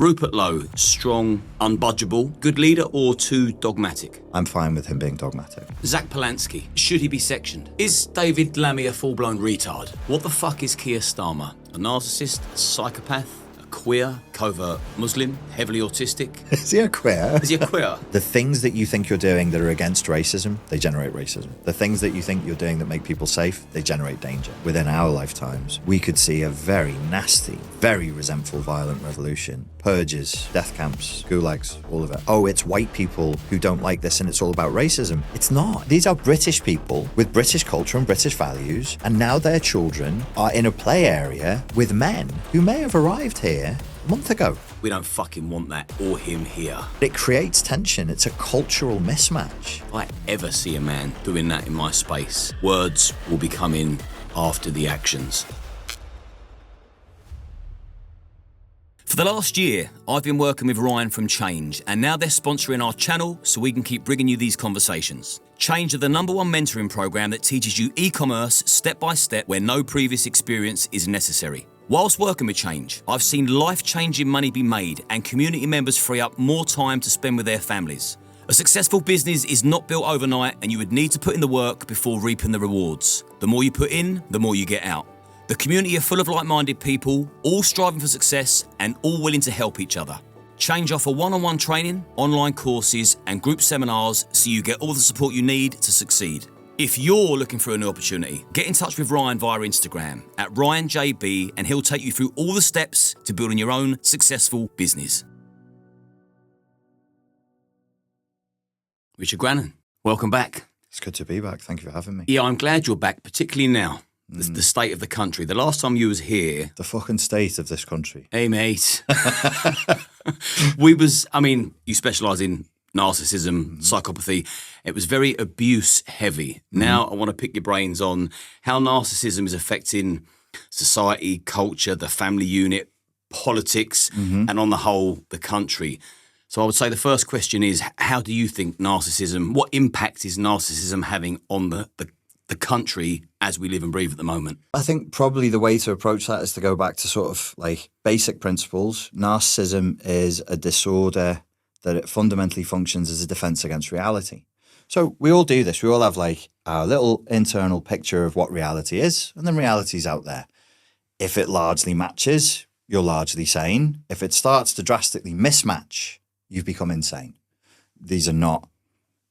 Rupert Lowe, strong, unbudgeable, good leader or too dogmatic? I'm fine with him being dogmatic. Zach Polanski, should he be sectioned? Is David Lammy a full-blown retard? What the fuck is 𝐾𝐨𝐧'𝐿? A narcissist? A psychopath? Queer, covert Muslim, heavily autistic. Is he a queer? Is he a queer? The things that you think you're doing that are against racism, they generate racism. The things that you think you're doing that make people safe, they generate danger. Within our lifetimes, we could see a very nasty, very resentful, violent revolution. Purges, death camps, gulags, all of it. Oh, it's white people who don't like this and it's all about racism. It's not. These are British people with British culture and British values, and now their children are in a play area with men who may have arrived here a month ago. We don't fucking want that or him here. It creates tension. It's a cultural mismatch. If I ever see a man doing that in my space, words will be coming after the actions. For the last year, I've been working with Ryan from Change, and now they're sponsoring our channel so we can keep bringing you these conversations. Change are the #1 mentoring program that teaches you e-commerce step by step where no previous experience is necessary. Whilst working with Change, I've seen life-changing money be made and community members free up more time to spend with their families. A successful business is not built overnight, and you would need to put in the work before reaping the rewards. The more you put in, the more you get out. The community are full of like-minded people, all striving for success and all willing to help each other. Change offer one-on-one training, online courses and group seminars so you get all the support you need to succeed. If you're looking for a new opportunity, get in touch with Ryan via Instagram at RyanJB and he'll take you through all the steps to building your own successful business. Richard Grannon, welcome back. It's good to be back. Thank you for having me. Yeah, I'm glad you're back, particularly now. The state of the country. The last time you was here... The fucking state of this country. Hey, mate. You specialise in narcissism, psychopathy. It was very abuse heavy. Now I want to pick your brains on how narcissism is affecting society, culture, the family unit, politics, and on the whole, the country. So I would say the first question is, how do you think narcissism, what impact is narcissism having on the country as we live and breathe at the moment? I think probably the way to approach that is to go back to sort of like basic principles. Narcissism is a disorder that it fundamentally functions as a defense against reality. So we all do this. We all have like our little internal picture of what reality is, and then reality's out there. If it largely matches, you're largely sane. If it starts to drastically mismatch, you've become insane. These are not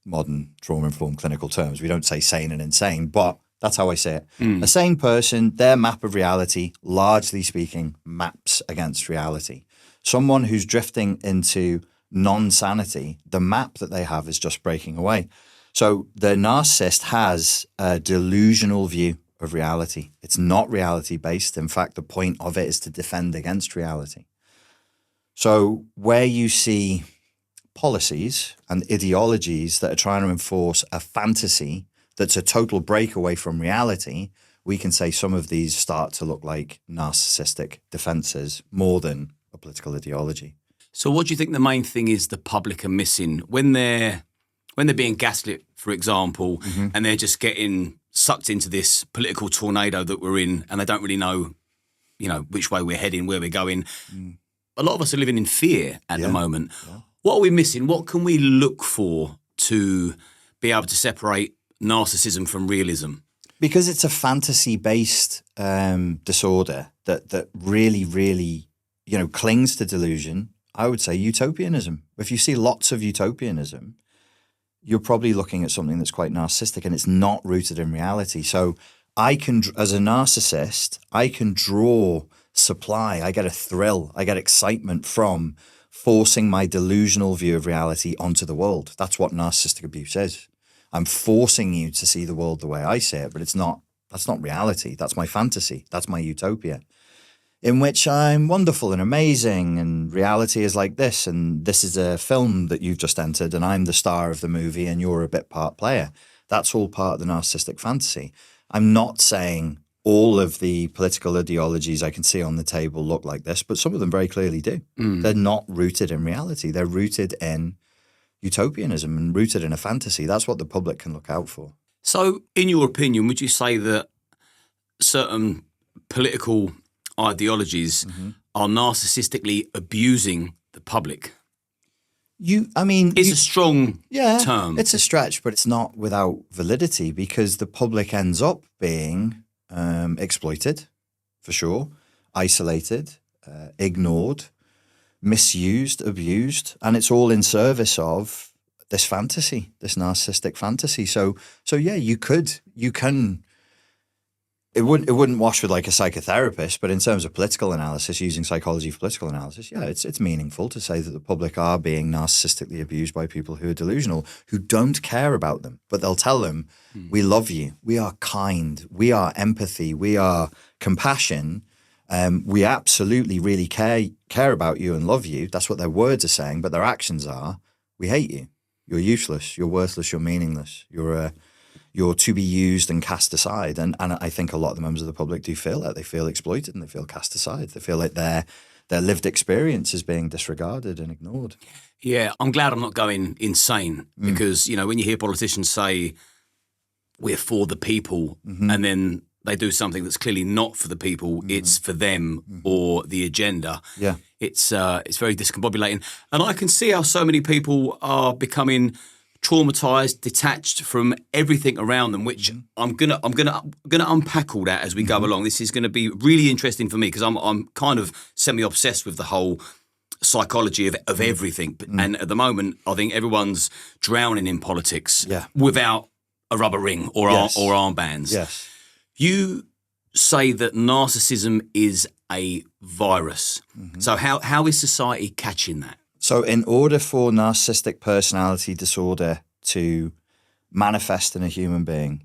modern trauma-informed clinical terms. We don't say sane and insane, but that's how I say it. A sane person, their map of reality, largely speaking, maps against reality. Someone who's drifting into non-sanity, the map that they have is just breaking away. So the narcissist has a delusional view of reality. It's not reality-based. In fact, the point of it is to defend against reality. So where you see policies and ideologies that are trying to enforce a fantasy that's a total breakaway from reality, we can say some of these start to look like narcissistic defenses more than a political ideology. So what do you think the main thing is the public are missing when they're being gaslit, for example, and they're just getting sucked into this political tornado that we're in, and they don't really know, which way we're heading, where we're going. A lot of us are living in fear at the moment. Yeah. What are we missing? What can we look for to be able to separate narcissism from realism? Because it's a fantasy-based disorder that really, really, clings to delusion. I would say utopianism. If you see lots of utopianism, you're probably looking at something that's quite narcissistic and it's not rooted in reality. So as a narcissist, I can draw supply. I get a thrill. I get excitement from forcing my delusional view of reality onto the world. That's what narcissistic abuse is. I'm forcing you to see the world the way I see it, but that's not reality. That's my fantasy. That's my utopia, in which I'm wonderful and amazing, and reality is like this, and this is a film that you've just entered, and I'm the star of the movie, and you're a bit part player. That's all part of the narcissistic fantasy. I'm not saying all of the political ideologies I can see on the table look like this, but some of them very clearly do. They're not rooted in reality. They're rooted in utopianism and rooted in a fantasy. That's what the public can look out for. So, in your opinion, would you say that certain political ideologies are narcissistically abusing public. It's a strong term. It's a stretch, but it's not without validity, because the public ends up being exploited, for sure, isolated, ignored, misused, abused, and it's all in service of this fantasy, this narcissistic fantasy. So yeah, you can. It wouldn't wash with like a psychotherapist, but in terms of political analysis, using psychology for political analysis, yeah, it's meaningful to say that the public are being narcissistically abused by people who are delusional, who don't care about them, but they'll tell them, we love you, we are kind, we are empathy, we are compassion, we absolutely really care about you and love you. That's what their words are saying, but their actions are, we hate you, you're useless, you're worthless, you're meaningless, you're to be used and cast aside. And I think a lot of the members of the public do feel that. They feel exploited and they feel cast aside. They feel like their lived experience is being disregarded and ignored. Yeah, I'm glad I'm not going insane because, when you hear politicians say we're for the people and then they do something that's clearly not for the people, it's for them or the agenda. Yeah. It's very discombobulating. And I can see how so many people are becoming traumatized, detached from everything around them, which I'm gonna unpack all that as we go along. This is going to be really interesting for me because I'm kind of semi-obsessed with the whole psychology of everything. And at the moment, I think everyone's drowning in politics without a rubber ring or armbands. Yes. You say that narcissism is a virus. So how is society catching that? So in order for narcissistic personality disorder to manifest in a human being,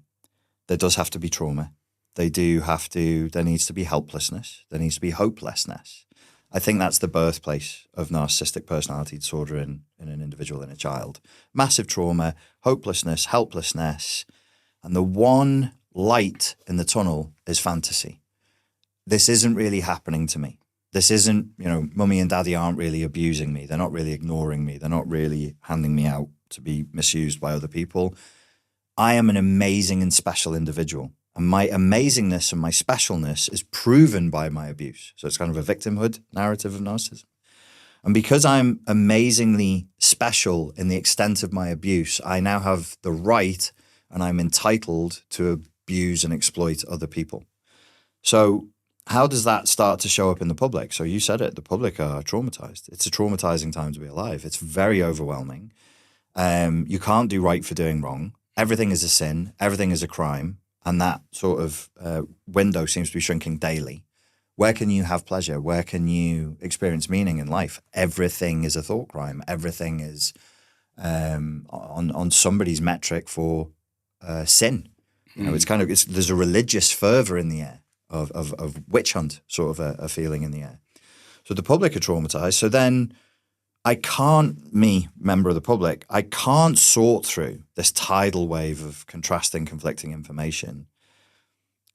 there does have to be trauma. There needs to be helplessness. There needs to be hopelessness. I think that's the birthplace of narcissistic personality disorder in an individual, in a child. Massive trauma, hopelessness, helplessness. And the one light in the tunnel is fantasy. This isn't really happening to me. This isn't, mummy and daddy aren't really abusing me. They're not really ignoring me. They're not really handing me out to be misused by other people. I am an amazing and special individual. And my amazingness and my specialness is proven by my abuse. So it's kind of a victimhood narrative of narcissism. And because I'm amazingly special in the extent of my abuse, I now have the right and I'm entitled to abuse and exploit other people. So how does that start to show up in the public? So you said it, the public are traumatized. It's a traumatizing time to be alive. It's very overwhelming. You can't do right for doing wrong. Everything is a sin. Everything is a crime. And that sort of window seems to be shrinking daily. Where can you have pleasure? Where can you experience meaning in life? Everything is a thought crime. Everything is on somebody's metric for sin. There's a religious fervor in the air. Of witch hunt, sort of a feeling in the air. So the public are traumatized. So then member of the public, I can't sort through this tidal wave of contrasting, conflicting information.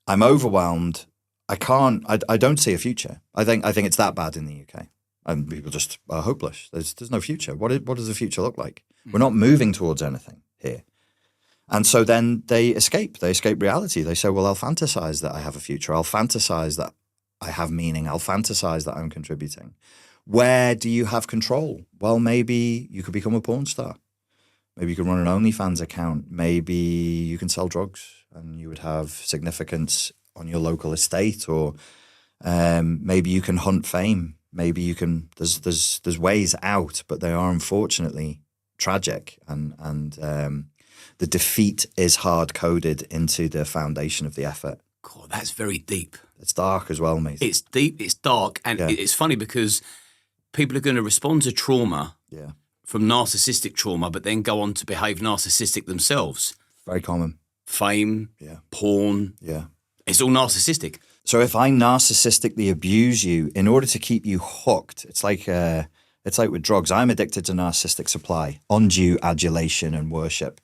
I'm overwhelmed. I don't see a future. I think it's that bad in the UK. And people just are hopeless. There's no future. What does the future look like? We're not moving towards anything here. And so then they escape reality. They say, well, I'll fantasize that I have a future. I'll fantasize that I have meaning. I'll fantasize that I'm contributing. Where do you have control? Well, maybe you could become a porn star. Maybe you could run an OnlyFans account. Maybe you can sell drugs and you would have significance on your local estate, or maybe you can hunt fame. Maybe you can, there's ways out, but they are unfortunately tragic and the defeat is hard-coded into the foundation of the effort. God, that's very deep. It's dark as well, mate. It's deep, it's dark, and it's funny because people are going to respond to trauma from narcissistic trauma, but then go on to behave narcissistic themselves. Very common. Fame, porn. Yeah. It's all narcissistic. So if I narcissistically abuse you in order to keep you hooked, it's like with drugs. I'm addicted to narcissistic supply, undue adulation and worship.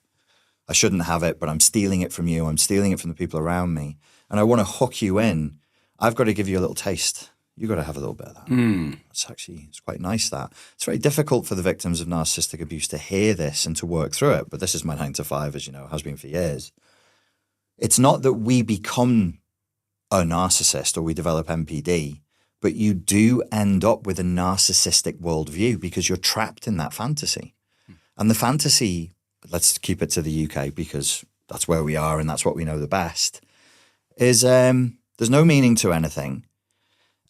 I shouldn't have it, but I'm stealing it from you. I'm stealing it from the people around me. And I want to hook you in. I've got to give you a little taste. You've got to have a little bit of that. It's quite nice that. It's very difficult for the victims of narcissistic abuse to hear this and to work through it. But this is my 9 to 5, as you know, has been for years. It's not that we become a narcissist or we develop NPD, but you do end up with a narcissistic worldview because you're trapped in that fantasy. And the fantasy, let's keep it to the UK because that's where we are and that's what we know the best, is there's no meaning to anything.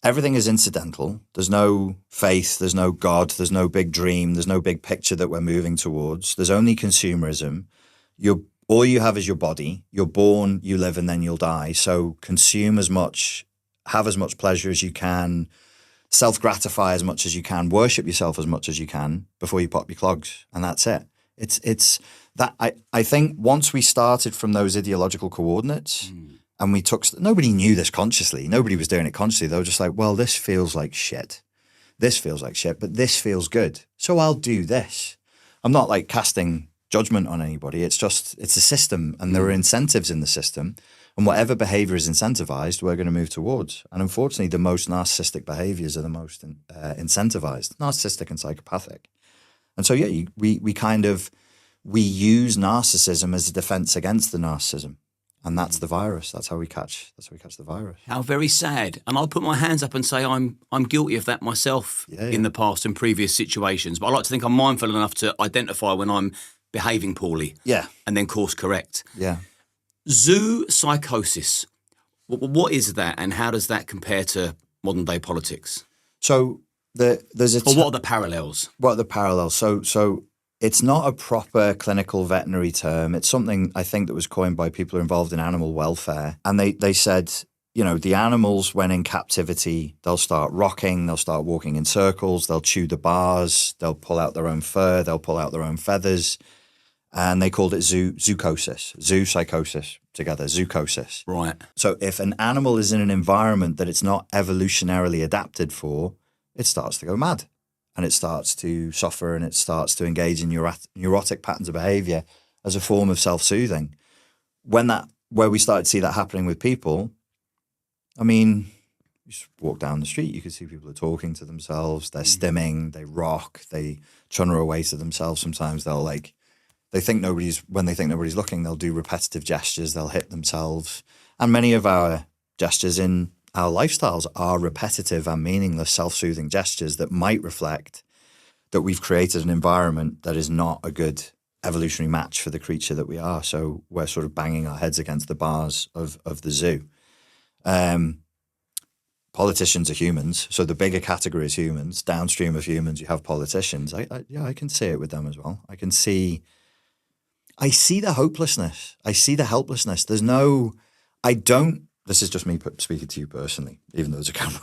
Everything is incidental. There's no faith, there's no God, there's no big dream, there's no big picture that we're moving towards. There's only consumerism. All you have is your body. You're born, you live, and then you'll die. So consume as much, have as much pleasure as you can, self-gratify as much as you can, worship yourself as much as you can before you pop your clogs, and that's it. It's that I think once we started from those ideological coordinates and we took, nobody knew this consciously. Nobody was doing it consciously. They were just like, well, this feels like shit. This feels like shit, but this feels good. So I'll do this. I'm not like casting judgment on anybody. It's just, it's a system and there are incentives in the system. And whatever behavior is incentivized, we're going to move towards. And unfortunately, the most narcissistic behaviors are the most incentivized, narcissistic and psychopathic. And so, yeah, we use narcissism as a defense against the narcissism. And that's the virus. That's how we catch the virus. How very sad. And I'll put my hands up and say I'm guilty of that myself in the past and previous situations. But I like to think I'm mindful enough to identify when I'm behaving poorly. Yeah. And then course correct. Yeah. Zoo psychosis. What is that and how does that compare to modern day politics? So there's what are the parallels? What are the parallels? So it's not a proper clinical veterinary term. It's something I think that was coined by people who are involved in animal welfare. And they said, you know, the animals, when in captivity, they'll start rocking, they'll start walking in circles, they'll chew the bars, they'll pull out their own fur, they'll pull out their own feathers. And they called it 𝐬𝐮𝐬𝐫𝐞, zoo psychosis together, 𝐬𝐮𝐬𝐫𝐞. Right. So if an animal is in an environment that it's not evolutionarily adapted for, it starts to go mad and it starts to suffer and it starts to engage in neurotic patterns of behavior as a form of self-soothing. Where we started to see that happening with people, I mean, you just walk down the street, you can see people are talking to themselves, they're stimming, they rock, they chunnel away to themselves. Sometimes they'll when they think nobody's looking, they'll do repetitive gestures, they'll hit themselves. And many of our gestures in our lifestyles are repetitive and meaningless self-soothing gestures that might reflect that we've created an environment that is not a good evolutionary match for the creature that we are. So we're sort of banging our heads against the bars of the zoo. Politicians are humans. So the bigger category is humans. Downstream of humans, you have politicians. I can see it with them as well. I see the hopelessness. I see the helplessness. This is just me speaking to you personally, even though there's a camera.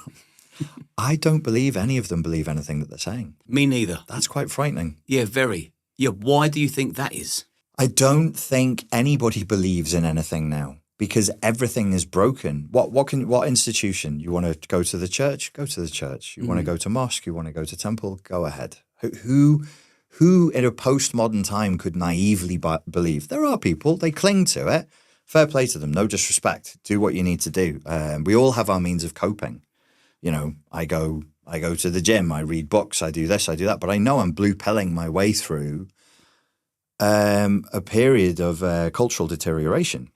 I don't believe any of them believe anything that they're saying. Me neither. That's quite frightening. Yeah, very. Yeah, why do you think that is? I don't think anybody believes in anything now because everything is broken. What institution? You want to go to the church? Go to the church. You want to go to mosque? You want to go to temple? Go ahead. Who in a postmodern time could naively believe? There are people, they cling to it. Fair play to them, no disrespect. Do what you need to do. We all have our means of coping. You know, I go to the gym, I read books, I do this, I do that. But I know I'm blue-pilling my way through a period of cultural deterioration.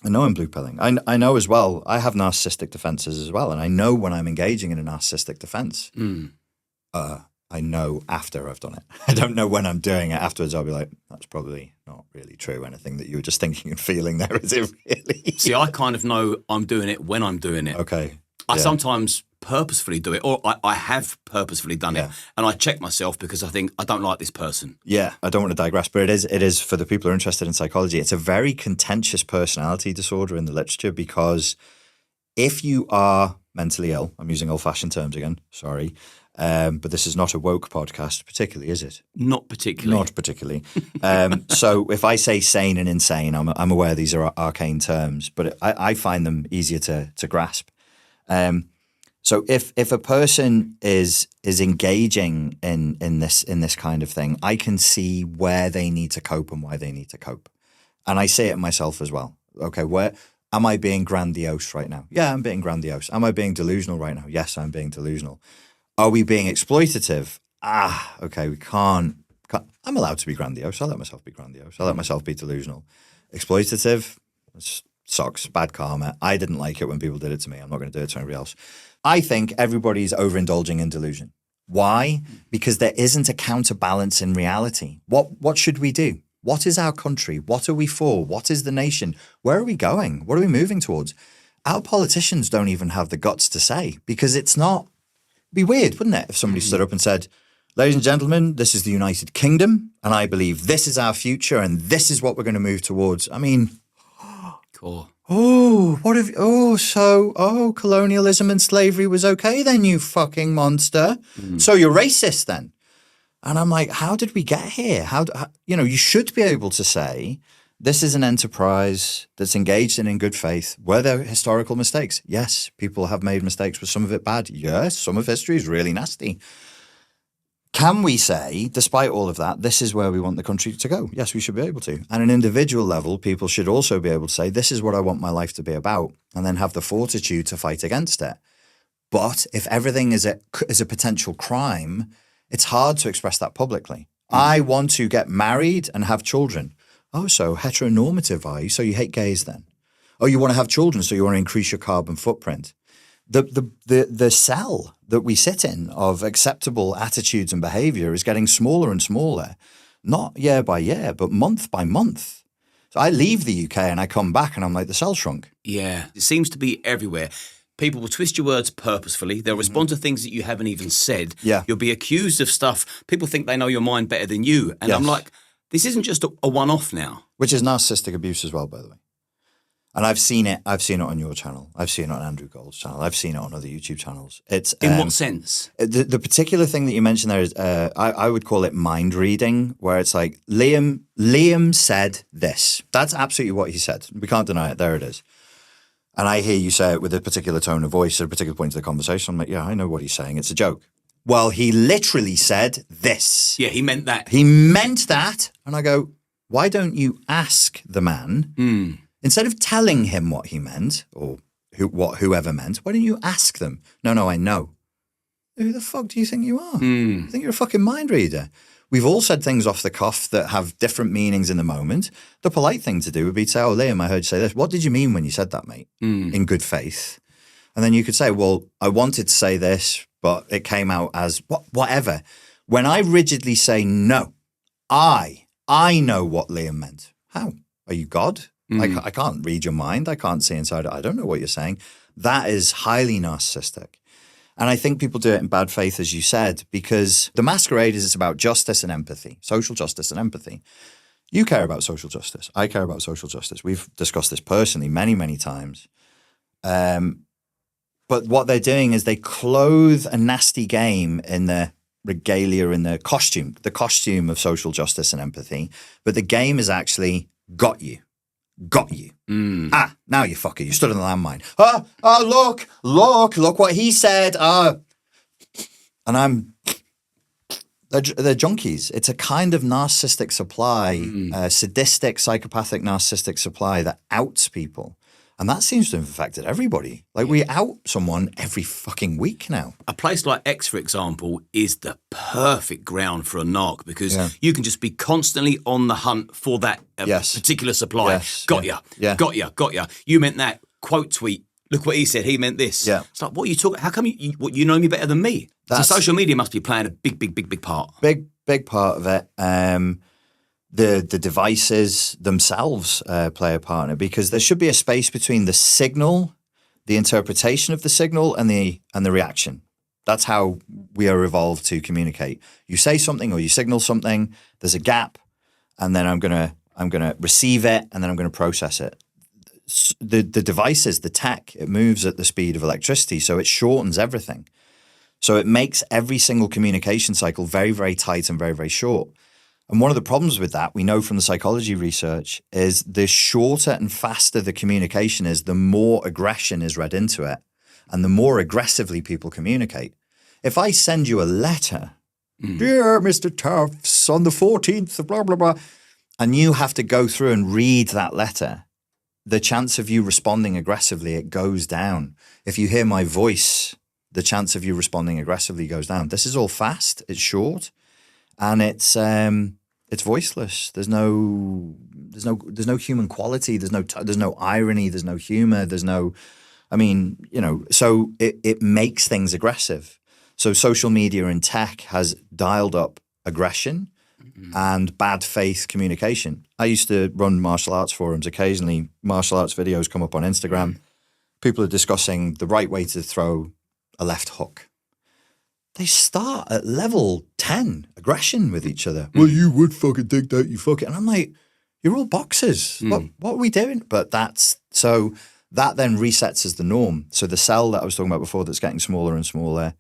I know I'm blue-pilling. I know as well, I have narcissistic defenses as well. And I know when I'm engaging in a narcissistic defense. I know after I've done it. I don't know when I'm doing it. Afterwards, I'll be like, that's probably not really true. Anything that you were just thinking and feeling there, is it really? See, I kind of know I'm doing it when I'm doing it. Okay. I sometimes purposefully do it, or I have purposefully done it, and I check myself because I think I don't like this person. Yeah, I don't want to digress, but it is for the people who are interested in psychology, it's a very contentious personality disorder in the literature because if you are mentally ill, I'm using old-fashioned terms again, sorry, but this is not a woke podcast, particularly, is it? Not particularly. Not particularly. So if I say sane and insane, I'm aware these are arcane terms, but I find them easier to grasp. So if a person is engaging in this kind of thing, I can see where they need to cope and why they need to cope, and I see it myself as well. Okay, where am I being grandiose right now? Yeah, I'm being grandiose. Am I being delusional right now? Yes, I'm being delusional. Are we being exploitative? Okay, we can't. I'm allowed to be grandiose. I'll let myself be grandiose. I'll let myself be delusional. Exploitative, sucks, bad karma. I didn't like it when people did it to me. I'm not going to do it to anybody else. I think everybody's overindulging in delusion. Why? Because there isn't a counterbalance in reality. What should we do? What is our country? What are we for? What is the nation? Where are we going? What are we moving towards? Our politicians don't even have the guts to say, because it's not. It'd be weird, wouldn't it, if somebody stood up and said, ladies and gentlemen, this is the United Kingdom, and I believe this is our future, and this is what we're going to move towards. I mean, Cool. Colonialism and slavery was okay then, you fucking monster. So you're racist then. And I'm like, how did we get here? You should be able to say, this is an enterprise that's engaged in good faith. Were there historical mistakes? Yes, people have made mistakes. Was some of it bad? Yes, some of history is really nasty. Can we say, despite all of that, this is where we want the country to go? Yes, we should be able to. At an individual level, people should also be able to say, this is what I want my life to be about, and then have the fortitude to fight against it. But if everything is a potential crime, it's hard to express that publicly. I want to get married and have children. Oh, so heteronormative are you? So you hate gays then? Oh, you want to have children, so you want to increase your carbon footprint. The cell that we sit in of acceptable attitudes and behavior is getting smaller and smaller, not year by year, but month by month. So I leave the UK and I come back and I'm like, the cell shrunk. Yeah, it seems to be everywhere. People will twist your words purposefully. They'll respond to things that you haven't even said. Yeah. You'll be accused of stuff. People think they know your mind better than you. And I'm like, this isn't just a one-off now. Which is narcissistic abuse as well, by the way. And I've seen it. I've seen it on your channel. I've seen it on Andrew Gold's channel. I've seen it on other YouTube channels. It's in what sense? The particular thing that you mentioned there is, I would call it mind reading, where it's like Liam said this. That's absolutely what he said. We can't deny it. There it is. And I hear you say it with a particular tone of voice at a particular point of the conversation. I'm like, yeah, I know what he's saying. It's a joke. Well, he literally said this. Yeah, he meant that. He meant that. And I go, why don't you ask the man? Instead of telling him what he meant, or whoever meant, why don't you ask them? No, I know. Who the fuck do you think you are? I think you're a fucking mind reader. We've all said things off the cuff that have different meanings in the moment. The polite thing to do would be to say, oh, Liam, I heard you say this. What did you mean when you said that, mate? In good faith. And then you could say, well, I wanted to say this, but it came out as whatever. When I rigidly say no, I know what Liam meant. How? Are you God? I can't read your mind. I can't see inside it. I don't know what you're saying. That is highly narcissistic. And I think people do it in bad faith, as you said, because the masquerade is it's about justice and empathy, social justice and empathy. You care about social justice. I care about social justice. We've discussed this personally many, many times. But what they're doing is they clothe a nasty game in the regalia, in the costume of social justice and empathy. But the game is actually got you. Got you. Now you fucker. You stood on the landmine. Look what he said. And they're junkies. It's a kind of narcissistic supply, sadistic, psychopathic, narcissistic supply that outs people. And that seems to have affected everybody. Like we out someone every fucking week now. A place like X, for example, is the perfect ground for a narc because you can just be constantly on the hunt for that particular supply. Yes. Got ya. You meant that. Quote tweet. Look what he said. He meant this. Yeah. It's like, what are you talking? How come you know me better than me? So social media must be playing a big part. Big part of it. The devices themselves play a part in it because there should be a space between the signal, the interpretation of the signal, and the reaction. That's how we are evolved to communicate. You say something or you signal something. There's a gap, and then I'm gonna receive it, and then I'm gonna process it. The devices, the tech, it moves at the speed of electricity, so it shortens everything. So it makes every single communication cycle very, very tight and very, very short. And one of the problems with that, we know from the psychology research, is the shorter and faster the communication is, the more aggression is read into it and the more aggressively people communicate. If I send you a letter, dear Mr. Tuffs, on the 14th, blah, blah, blah, and you have to go through and read that letter, the chance of you responding aggressively, it goes down. If you hear my voice, the chance of you responding aggressively goes down. This is all fast, it's short, and it's voiceless. There's no human quality. There's no irony. There's no humor. There's no I mean, so it makes things aggressive. So social media and tech has dialed up aggression and bad faith communication. I used to run martial arts forums. Occasionally, martial arts videos come up on Instagram. People are discussing the right way to throw a left hook. They start at level 10 aggression with each other. Well, you would fucking dig that, you fuck it. And I'm like, you're all boxers. What are we doing? But that then resets as the norm. So the cell that I was talking about before that's getting smaller and smaller,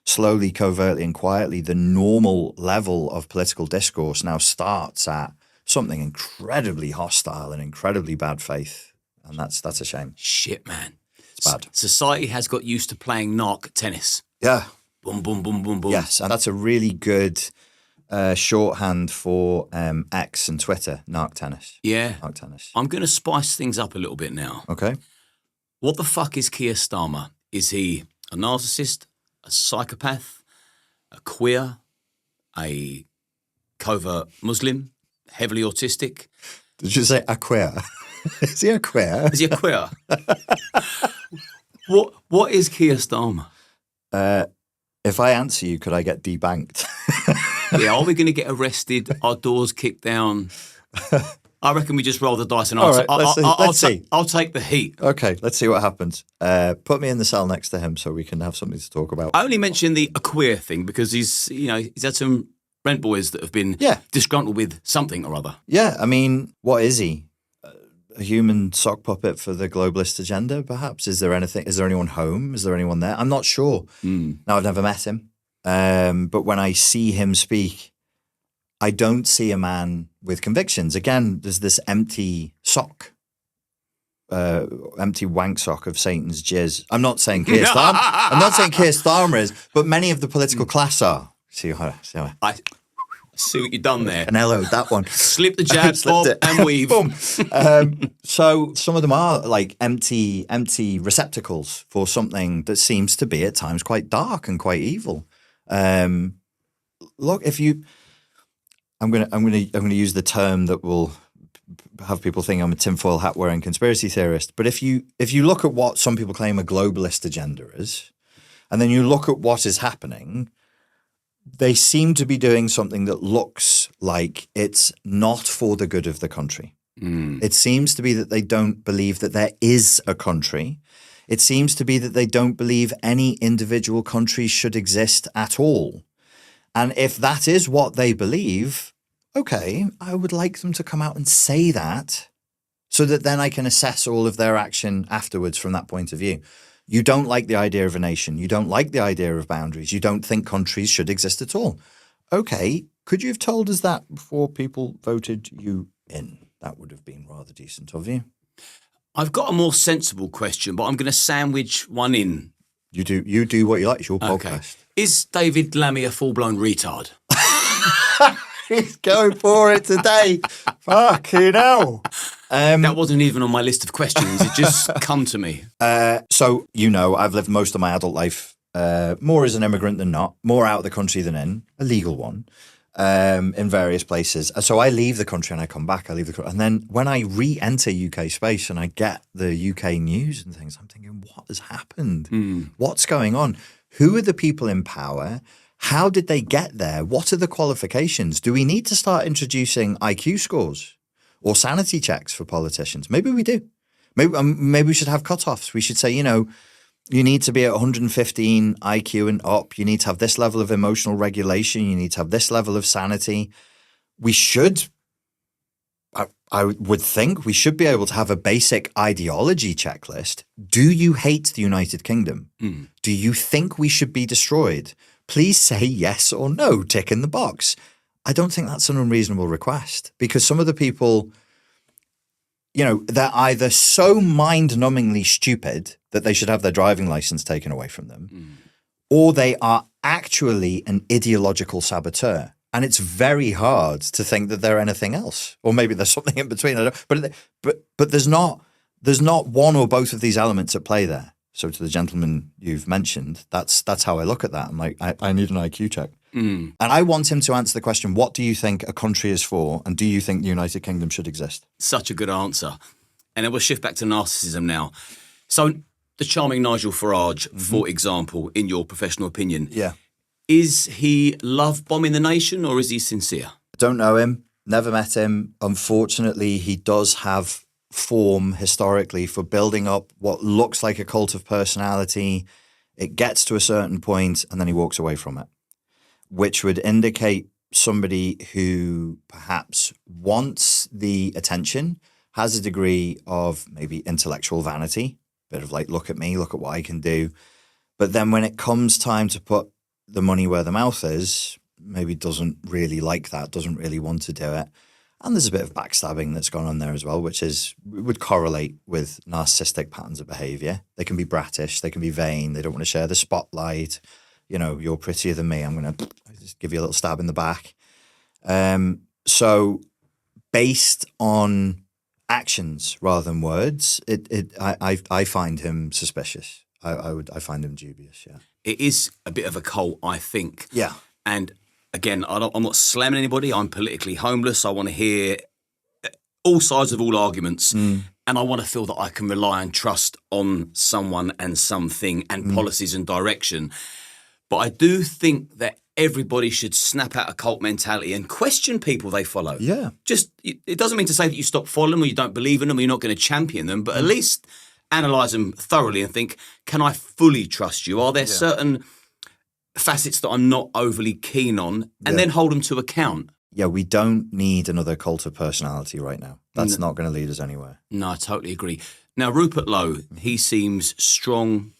slowly, covertly and quietly, the normal level of political discourse now starts at something incredibly hostile and incredibly bad faith. And that's a shame. Shit, man. It's bad. Society has got used to playing narc tennis. Yeah. Boom, boom, boom, boom, boom. Yes, and that's a really good shorthand for X and Twitter, narc tennis. Yeah. Narc tennis. I'm going to spice things up a little bit now. Okay. What the fuck is 𝐾𝐨𝐧'𝐭? Is he a narcissist, a psychopath, a queer, a covert Muslim, heavily autistic? Did you say a queer? Is he a queer? Is he a queer? What is 𝐾𝐨𝐧'𝐭? If I answer you, could I get debanked? Yeah, are we going to get arrested? Our doors kicked down? I reckon we just roll the dice and All right, let's see. I'll take the heat. Okay, let's see what happens. Put me in the cell next to him so we can have something to talk about. I only mentioned the a queer thing because he's had some rent boys that have been disgruntled with something or other. Yeah, I mean, what is he? A human sock puppet for the globalist agenda, perhaps? Is there anyone home? Is there anyone there? I'm not sure. Now, I've never met him. But when I see him speak, I don't see a man with convictions. Again, there's this empty sock, empty wank sock of Satan's jizz. I'm not saying 𝐾𝐨𝐴𝐵𝐿 is, but many of the political class are. See See what you've done there. Canelo, that one. Slip the jab, bob, and weave. Boom. So some of them are like empty receptacles for something that seems to be at times quite dark and quite evil. Look, I'm gonna use the term that will have people think I'm a tinfoil hat wearing conspiracy theorist. But if you look at what some people claim a globalist agenda is, and then you look at what is happening, they seem to be doing something that looks like it's not for the good of the country. It seems to be that they don't believe that there is a country. It seems to be that they don't believe any individual country should exist at all. And if that is what they believe, okay, I would like them to come out and say that so that then I can assess all of their action afterwards from that point of view. You don't like the idea of a nation. You don't like the idea of boundaries. You don't think countries should exist at all. Okay, could you have told us that before people voted you in? That would have been rather decent of you. I've got a more sensible question, but I'm going to sandwich one in. You do what you like. It's your podcast. Is David Lammy a full-blown retard? He's going for it today. Fucking hell. That wasn't even on my list of questions. It just come to me. So, I've lived most of my adult life more as an immigrant than not, more out of the country than in, a legal one, in various places. So I leave the country and I come back. And then when I re-enter UK space and I get the UK news and things, I'm thinking, what has happened? What's going on? Who are the people in power? How did they get there? What are the qualifications? Do we need to start introducing IQ scores or sanity checks for politicians? Maybe we do. Maybe we should have cutoffs. We should say, you need to be at 115 IQ and up. You need to have this level of emotional regulation. You need to have this level of sanity. We should, I would think, we should be able to have a basic ideology checklist. Do you hate the United Kingdom? Do you think we should be destroyed? Please say yes or no, tick in the box. I don't think that's an unreasonable request because some of the people, they're either so mind-numbingly stupid that they should have their driving license taken away from them, or they are actually an ideological saboteur. And it's very hard to think that they're anything else, or maybe there's something in between. But there's not one or both of these elements at play there. So to the gentleman you've mentioned, that's how I look at that. I'm like, I need an IQ check. And I want him to answer the question, what do you think a country is for? And do you think the United Kingdom should exist? Such a good answer. And then we'll shift back to narcissism now. So the charming Nigel Farage, for example, in your professional opinion. Yeah. Is he love bombing the nation or is he sincere? Don't know him, never met him. Unfortunately, he does have form historically for building up what looks like a cult of personality. It gets to a certain point and then he walks away from it, which would indicate somebody who perhaps wants the attention, has a degree of maybe intellectual vanity, bit of like, look at me, look at what I can do. But then when it comes time to put the money where the mouth is, maybe doesn't really like that, doesn't really want to do it. And there's a bit of backstabbing that's gone on there as well, which would correlate with narcissistic patterns of behavior. They can be brattish, they can be vain, they don't want to share the spotlight. You know, you're prettier than me, I'm going to just give you a little stab in the back. So based on actions rather than words, I find him suspicious. I find him dubious, yeah. It is a bit of a cult, I think. Yeah. And again, I'm not slamming anybody. I'm politically homeless. I want to hear all sides of all arguments. And I want to feel that I can rely and trust on someone and something and policies and direction. But I do think that everybody should snap out a cult mentality and question people they follow. Yeah. Just, it doesn't mean to say that you stop following them or you don't believe in them or you're not going to champion them, but at least analyse them thoroughly and think, can I fully trust you? Are there certain facets that I'm not overly keen on? And then hold them to account. Yeah, we don't need another cult of personality right now. That's not going to lead us anywhere. No, I totally agree. Now, Rupert Lowe, he seems strong,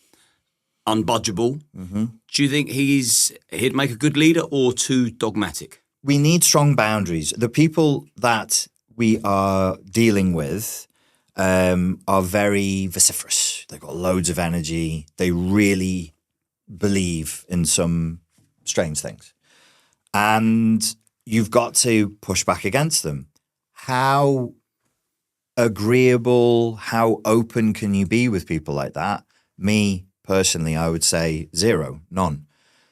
unbudgeable. Do you think he'd make a good leader or too dogmatic? We need strong boundaries. The people that we are dealing with are very vociferous. They've got loads of energy. They really believe in some strange things. And you've got to push back against them. How agreeable, how open can you be with people like that? Me, personally, I would say zero, none.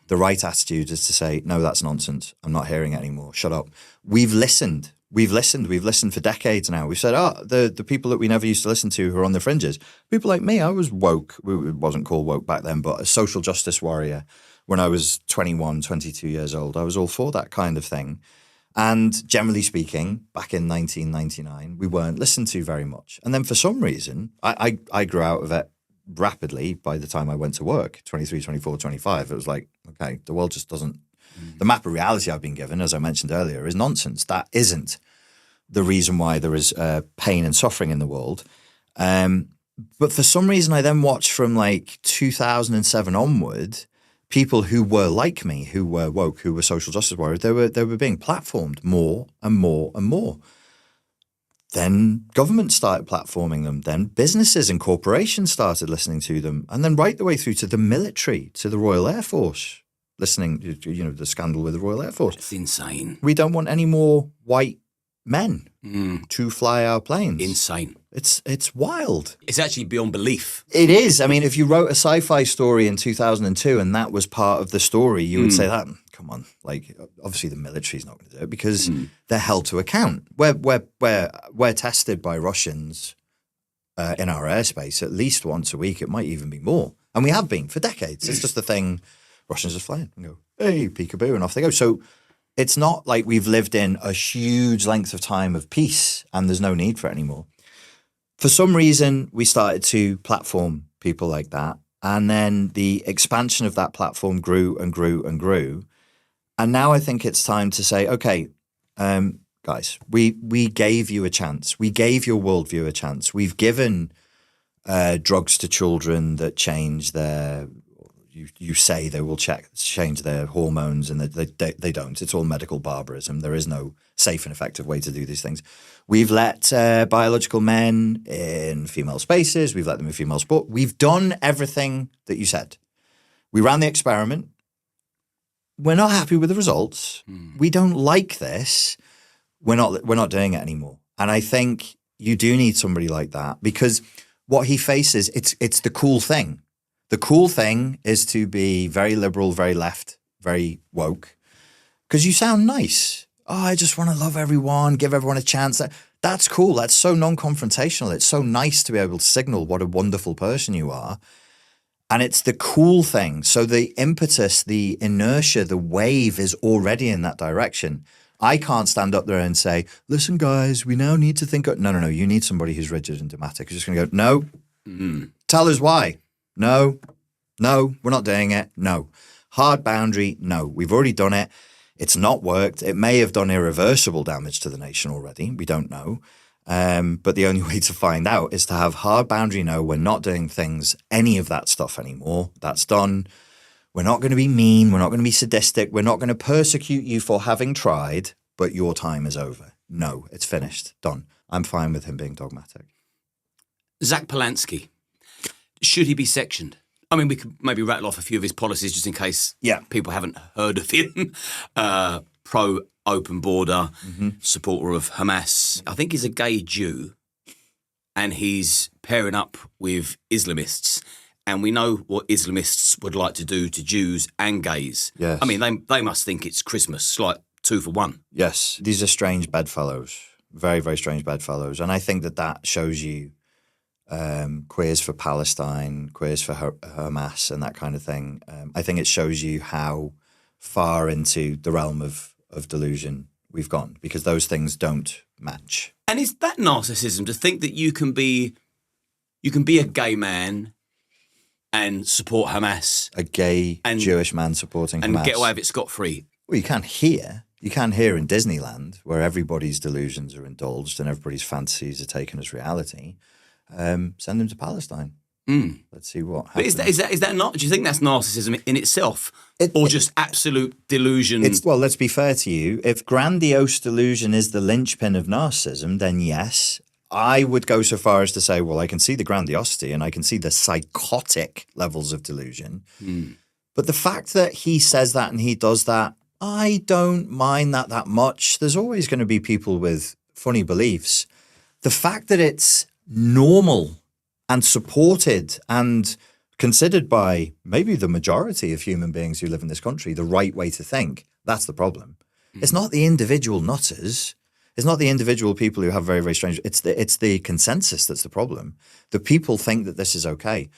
The right attitude is to say, no, that's nonsense. I'm not hearing it anymore. Shut up. We've listened. We've listened for decades now. We've said, the people that we never used to listen to who are on the fringes. People like me, I was woke. It wasn't called woke back then, but a social justice warrior when I was 21, 22 years old. I was all for that kind of thing. And generally speaking, back in 1999, we weren't listened to very much. And then for some reason, I grew out of it rapidly by the time I went to work, 23, 24, 25. It was like, okay, the world just doesn't, the map of reality I've been given, as I mentioned earlier, is nonsense. That isn't the reason why there is pain and suffering in the world. But for some reason, I then watched from like 2007 onward, people who were like me, who were woke, who were social justice warriors, they were being platformed more and more and more. Then government started platforming them. Then businesses and corporations started listening to them. And then right the way through to the military, to the Royal Air Force, listening to, the scandal with the Royal Air Force. It's insane. We don't want any more white men to fly our planes. Insane. It's wild. It's actually beyond belief. It is. I mean, if you wrote a sci-fi story in 2002 and that was part of the story, you would say that, come on, like obviously the military's not going to do it because they're held to account. We're tested by Russians in our airspace at least once a week. It might even be more. And we have been for decades. It's just the thing. Russians just fly in and go, hey, peekaboo, and off they go. So it's not like we've lived in a huge length of time of peace and there's no need for it anymore. For some reason, we started to platform people like that. And then the expansion of that platform grew and grew and grew. And now I think it's time to say, okay, guys, we gave you a chance. We gave your worldview a chance. We've given drugs to children that change their, you say they will change their hormones and they don't. It's all medical barbarism. There is no safe and effective way to do these things. We've let biological men in female spaces. We've let them in female sport. We've done everything that you said. We ran the experiment. We're not happy with the results. We don't like this. We're not doing it anymore. And I think you do need somebody like that because what he faces, it's the cool thing. The cool thing is to be very liberal, very left, very woke, because you sound nice. Oh, I just want to love everyone, give everyone a chance. That's cool. That's so non-confrontational. It's so nice to be able to signal what a wonderful person you are. And it's the cool thing. So the impetus, the inertia, the wave is already in that direction. I can't stand up there and say, listen, guys, we now need to think. No. You need somebody who's rigid and dramatic. Who's just going to go, no. Tell us why. No, we're not doing it. No. Hard boundary. No, we've already done it. It's not worked. It may have done irreversible damage to the nation already. We don't know. But the only way to find out is to have hard boundary. No, we're not doing any of that stuff anymore. That's done. We're not going to be mean. We're not going to be sadistic. We're not going to persecute you for having tried, but your time is over. No, it's finished. Done. I'm fine with him being dogmatic. Zach Polanski, should he be sectioned? I mean, we could maybe rattle off a few of his policies just in case people haven't heard of him. Pro-open border, supporter of Hamas. I think he's a gay Jew and he's pairing up with Islamists. And we know what Islamists would like to do to Jews and gays. Yes. I mean, they must think it's Christmas, like 2 for 1. Yes. These are strange bedfellows. Very, very strange bedfellows. And I think that shows you queers for Palestine, queers for Hamas and that kind of thing. I think it shows you how far into the realm of delusion we've gone, because those things don't match. And is that narcissism, to think that you can be a gay man and support Hamas? A gay Jewish man supporting Hamas. And get away with it scot-free? Well, you can here in Disneyland, where everybody's delusions are indulged and everybody's fantasies are taken as reality. Send them to Palestine. Let's see what happens. But is that not? Do you think that's narcissism in itself, or just absolute delusion? Well, let's be fair to you. If grandiose delusion is the linchpin of narcissism, then yes, I would go so far as to say, well, I can see the grandiosity and I can see the psychotic levels of delusion. But the fact that he says that and he does that, I don't mind that much. There's always going to be people with funny beliefs. The fact that it's normal and supported and considered by maybe the majority of human beings who live in this country the right way to think, that's the problem. It's not the individual nutters. It's not the individual people who have very, very strange. It's the consensus that's the problem. The people think that this is okay,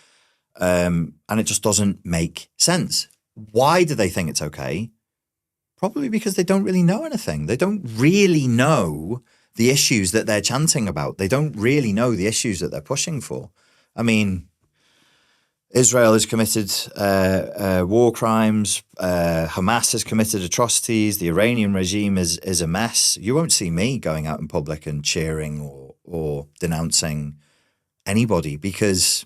and it just doesn't make sense. Why do they think it's okay? Probably because they don't really know anything. They don't really know the issues that they're chanting about. They don't really know the issues that they're pushing for. I mean, Israel has committed war crimes. Hamas has committed atrocities. The Iranian regime is a mess. You won't see me going out in public and cheering or denouncing anybody, because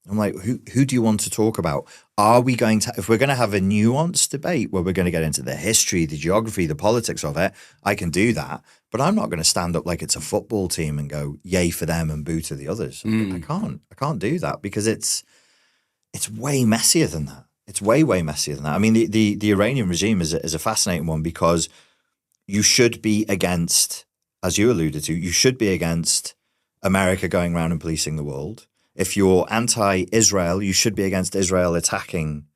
I'm like, who do you want to talk about? Are we going to, if we're going to have a nuanced debate where we're going to get into the history, the geography, the politics of it, I can do that. But I'm not going to stand up like it's a football team and go, yay for them and boo to the others. I can't do that, because it's way messier than that. It's way, way messier than that. I mean, the Iranian regime is a fascinating one, because you should be against, as you alluded to, you should be against America going around and policing the world. If you're anti-Israel, you should be against Israel attacking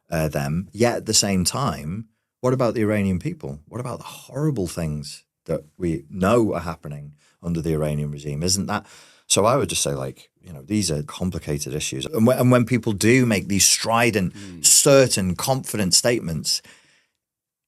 them. Yet at the same time, what about the Iranian people? What about the horrible things that we know are happening under the Iranian regime? Isn't that? So I would just say, like, these are complicated issues. And when people do make these strident, certain, confident statements,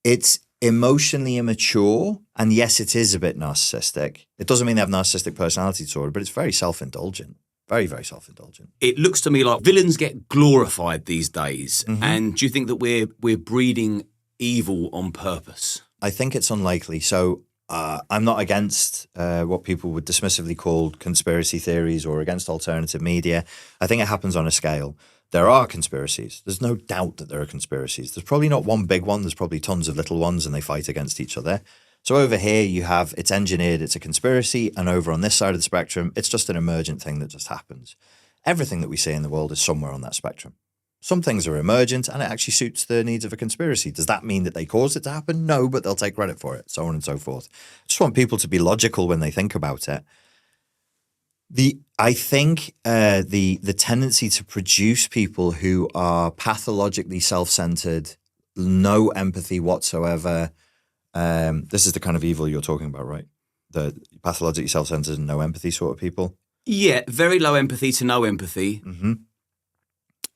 it's emotionally immature. And yes, it is a bit narcissistic. It doesn't mean they have narcissistic personality disorder, but it's very self-indulgent. Very, very self-indulgent. It looks to me like villains get glorified these days. And do you think that we're breeding evil on purpose? I think it's unlikely. So I'm not against what people would dismissively call conspiracy theories or against alternative media. I think it happens on a scale. There are conspiracies. There's no doubt that there are conspiracies. There's probably not one big one. There's probably tons of little ones, and they fight against each other. So over here you have, it's engineered, it's a conspiracy, and over on this side of the spectrum, it's just an emergent thing that just happens. Everything that we see in the world is somewhere on that spectrum. Some things are emergent and it actually suits the needs of a conspiracy. Does that mean that they caused it to happen? No, but they'll take credit for it, so on and so forth. I just want people to be logical when they think about it. I think the tendency to produce people who are pathologically self-centered, no empathy whatsoever, this is the kind of evil you're talking about, right? the pathologically self-centered and no empathy sort of people. Yeah, very low empathy to no empathy. Mm-hmm.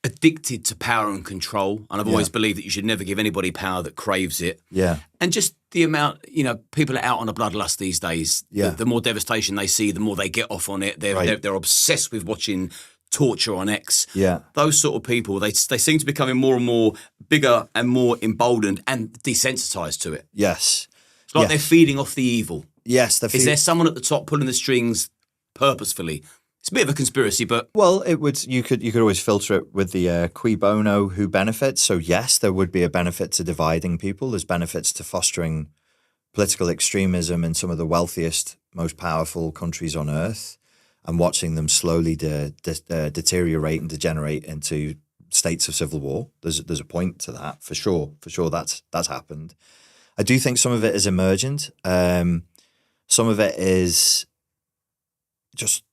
Addicted to power and control. And I've always believed that you should never give anybody power that craves it. Yeah. And just the amount, people are out on a bloodlust these days. Yeah. The more devastation they see, the more they get off on it. They're obsessed with watching torture on X. Yeah. Those sort of people, they seem to be becoming more and more bigger and more emboldened and desensitized to it. Yes. It's like they're feeding off the evil. Yes. Is there someone at the top pulling the strings purposefully? It's a bit of a conspiracy, but well, it would. You could always filter it with the cui bono, who benefits. So yes, there would be a benefit to dividing people. There's benefits to fostering political extremism in some of the wealthiest, most powerful countries on earth, and watching them slowly deteriorate and degenerate into states of civil war. There's a point to that for sure. For sure, that's happened. I do think some of it is emergent. Some of it is just,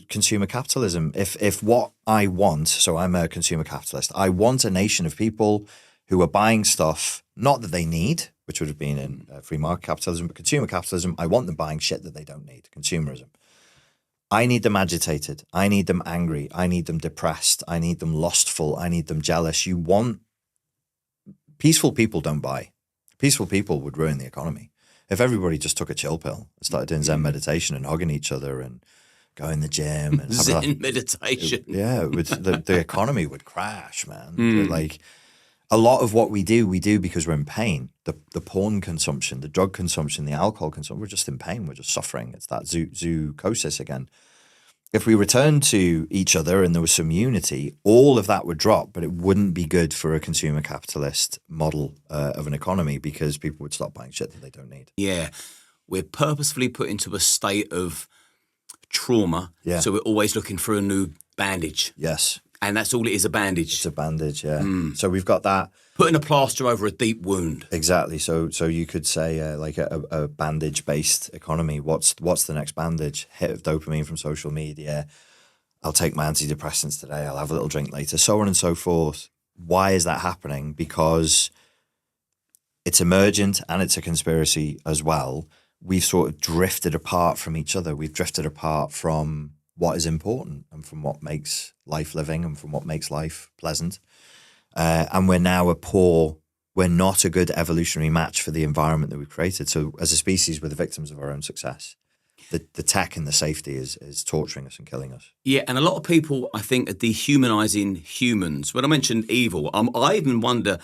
consumer capitalism. If what I want, so I'm a consumer capitalist, I want a nation of people who are buying stuff, not that they need, which would have been in free market capitalism, but consumer capitalism, I want them buying shit that they don't need, consumerism. I need them agitated. I need them angry. I need them depressed. I need them lustful. I need them jealous. Peaceful people don't buy. Peaceful people would ruin the economy. If everybody just took a chill pill and started doing Zen meditation and hugging each other and go in the gym and have Zen meditation. The economy would crash, man. Like a lot of what we do because we're in pain. The porn consumption, the drug consumption, the alcohol consumption, we're just in pain. We're just suffering. It's that psychosis again. If we returned to each other and there was some unity, all of that would drop, but it wouldn't be good for a consumer capitalist model of an economy because people would stop buying shit that they don't need. Yeah. We're purposefully put into a state of trauma. Yeah. So we're always looking for a new bandage. Yes. And that's all it is, a bandage. It's a bandage, yeah. So we've got that. Putting a plaster over a deep wound. Exactly. So you could say like a bandage-based economy. What's the next bandage? Hit of dopamine from social media. I'll take my antidepressants today. I'll have a little drink later. So on and so forth. Why is that happening? Because it's emergent and it's a conspiracy as well. We've sort of drifted apart from each other. We've drifted apart from what is important and from what makes life living and from what makes life pleasant. And we're now we're not a good evolutionary match for the environment that we've created. So as a species, we're the victims of our own success. The tech and the safety is torturing us and killing us. Yeah, and a lot of people, I think, are dehumanizing humans. When I mentioned evil, I even wonder,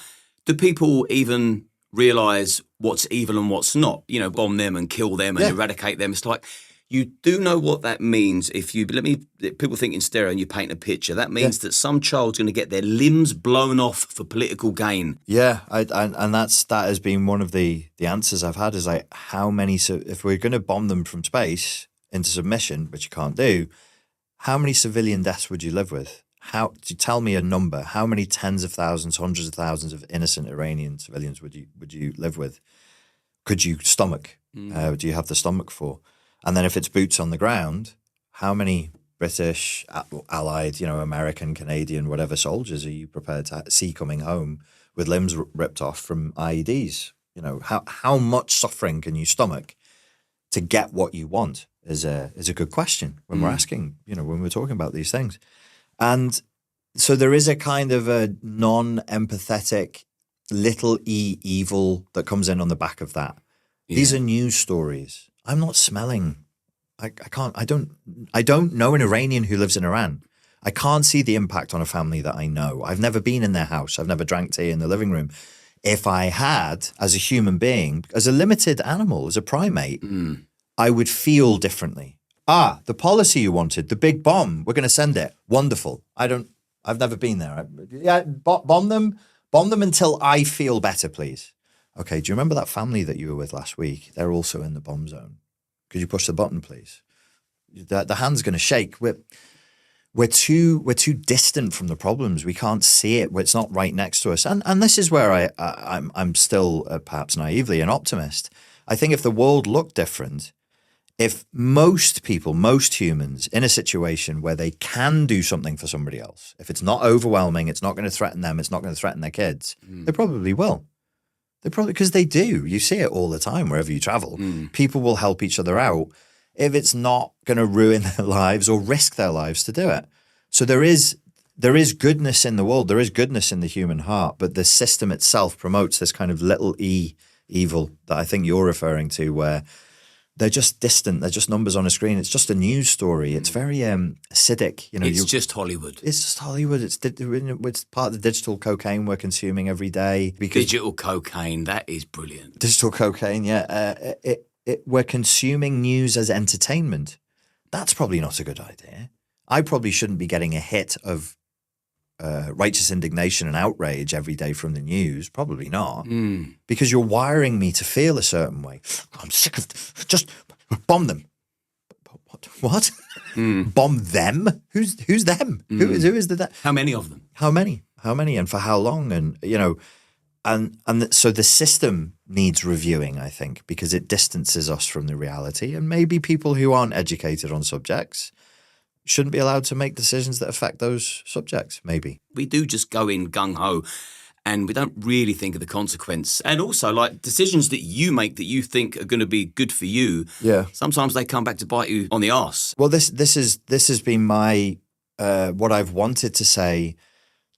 do people even realize what's evil and what's not? Bomb them and kill them and eradicate them. It's like, you do know what that means. If people think in stereo and you paint a picture, that means that some child's going to get their limbs blown off for political gain. Yeah, and that has been one of the answers I've had is like, how many, if we're going to bomb them from space into submission, which you can't do, how many civilian deaths would you live with? Do you tell me a number? How many tens of thousands, hundreds of thousands of innocent Iranian civilians would you live with? Could you stomach? Do you have the stomach for? And then if it's boots on the ground, how many British, allied, American, Canadian, whatever soldiers are you prepared to see coming home with limbs ripped off from IEDs? How much suffering can you stomach to get what you want is a good question when we're asking, when we're talking about these things. And so there is a kind of a non-empathetic little e evil that comes in on the back of that. Yeah. These are news stories. I'm not smelling. I don't know an Iranian who lives in Iran. I can't see the impact on a family that I know. I've never been in their house. I've never drank tea in the living room. If I had, as a human being, as a limited animal, as a primate, I would feel differently. The policy you wanted, the big bomb, we're going to send it. Wonderful. I've never been there. Bomb them until I feel better, please. Okay, do you remember that family that you were with last week? They're also in the bomb zone. Could you push the button, please? The hand's going to shake. We're too distant from the problems. We can't see it. It's not right next to us. And this is where I'm still perhaps naively an optimist. I think if the world looked different, if most people, most humans in a situation where they can do something for somebody else, if it's not overwhelming, it's not going to threaten them, it's not going to threaten their kids, they probably will. They probably, because they do. You see it all the time wherever you travel. People will help each other out if it's not going to ruin their lives or risk their lives to do it. So there is goodness in the world. There is goodness in the human heart, but the system itself promotes this kind of little e evil that I think you're referring to, where they're just distant. They're just numbers on a screen. It's just a news story. It's very acidic. You know, it's just Hollywood. It's just Hollywood. It's part of the digital cocaine we're consuming every day. Digital cocaine, that is brilliant. Digital cocaine, yeah. We're consuming news as entertainment. That's probably not a good idea. I probably shouldn't be getting a hit of righteous indignation and outrage every day from the news. Probably not. Because you're wiring me to feel a certain way. I'm sick of just bomb them. What? Bomb them? Who's them? Who is the How many of them? How many? And for how long? And you know, so the system needs reviewing, I think, because it distances us from the reality. And maybe people who aren't educated on subjects shouldn't be allowed to make decisions that affect those subjects, maybe. We do just go in gung-ho and we don't really think of the consequence. And also, like, decisions that you make that you think are going to be good for you, sometimes they come back to bite you on the arse. Well, this has been my, what I've wanted to say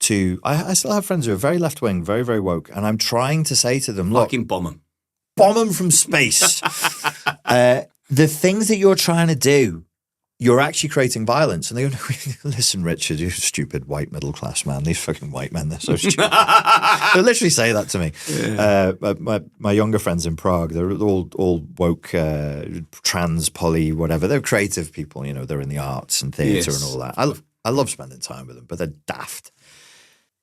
to, I still have friends who are very left-wing, very, very woke, and I'm trying to say to them, look. Fucking bomb them. Bomb them from space. The things that you're trying to do, you're actually creating violence. And they go, listen, Richard, you stupid white middle class man. These fucking white men, they're so stupid. They literally say that to me. Yeah. My younger friends in Prague, they're all woke, trans, poly, whatever. They're creative people, you know, they're in the arts and theatre and all that. I love spending time with them, but they're daft.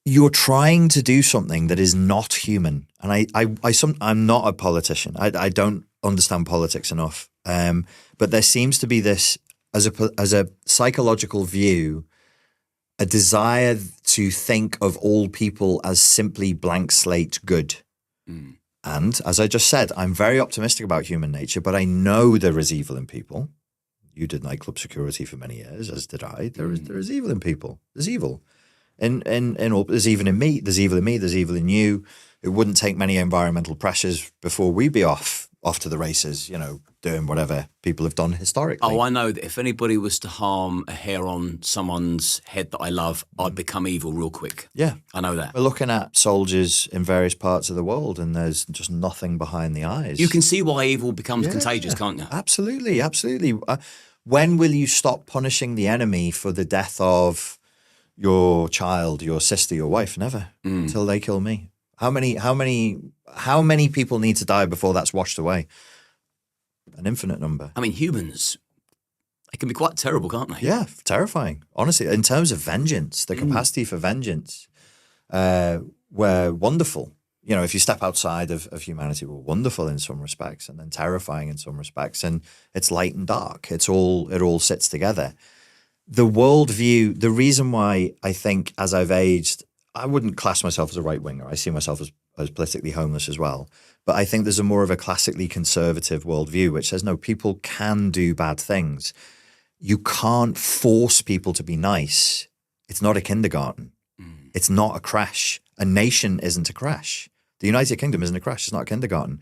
You're trying to do something that is not human. And I'm not a politician. I don't understand politics enough. But there seems to be this, as a psychological view, a desire to think of all people as simply blank slate good. And as I just said, I'm very optimistic about human nature, but I know there is evil in people. You did nightclub security for many years, as did I. There is evil in people. There's evil. In all, there's evil in me, there's evil in me, there's evil in you. It wouldn't take many environmental pressures before we'd be off to the races, you know, doing whatever people have done historically. Oh, I know that if anybody was to harm a hair on someone's head that I love, I'd become evil real quick. Yeah. I know that. We're looking at soldiers in various parts of the world and there's just nothing behind the eyes. You can see why evil becomes contagious, can't you? Absolutely, absolutely. When will you stop punishing the enemy for the death of your child, your sister, your wife? Never. Until they kill me. How many people need to die before that's washed away? An infinite number. I mean, humans, they can be quite terrible, can't they? Yeah, terrifying. Honestly, in terms of vengeance, the capacity for vengeance, we're wonderful. You know, if you step outside of humanity, we're wonderful in some respects and then terrifying in some respects. And it's light and dark. It all sits together. The worldview, the reason why I think as I've aged, I wouldn't class myself as a right-winger. I see myself as politically homeless as well. But I think there's a more of a classically conservative worldview which says, no, people can do bad things. You can't force people to be nice. It's not a kindergarten. It's not a crash. A nation isn't a crash. The United Kingdom isn't a crash. It's not a kindergarten.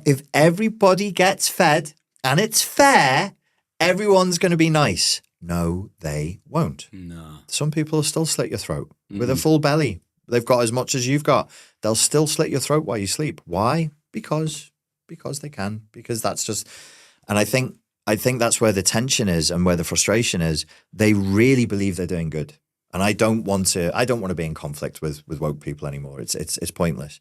If everybody gets fed and it's fair, everyone's going to be nice. No, they won't. No. Some people will still slit your throat with a full belly. They've got as much as you've got. They'll still slit your throat while you sleep. Why? Because they can. Because that's just, and I think that's where the tension is and where the frustration is. They really believe they're doing good. And I don't want to be in conflict with woke people anymore. It's pointless.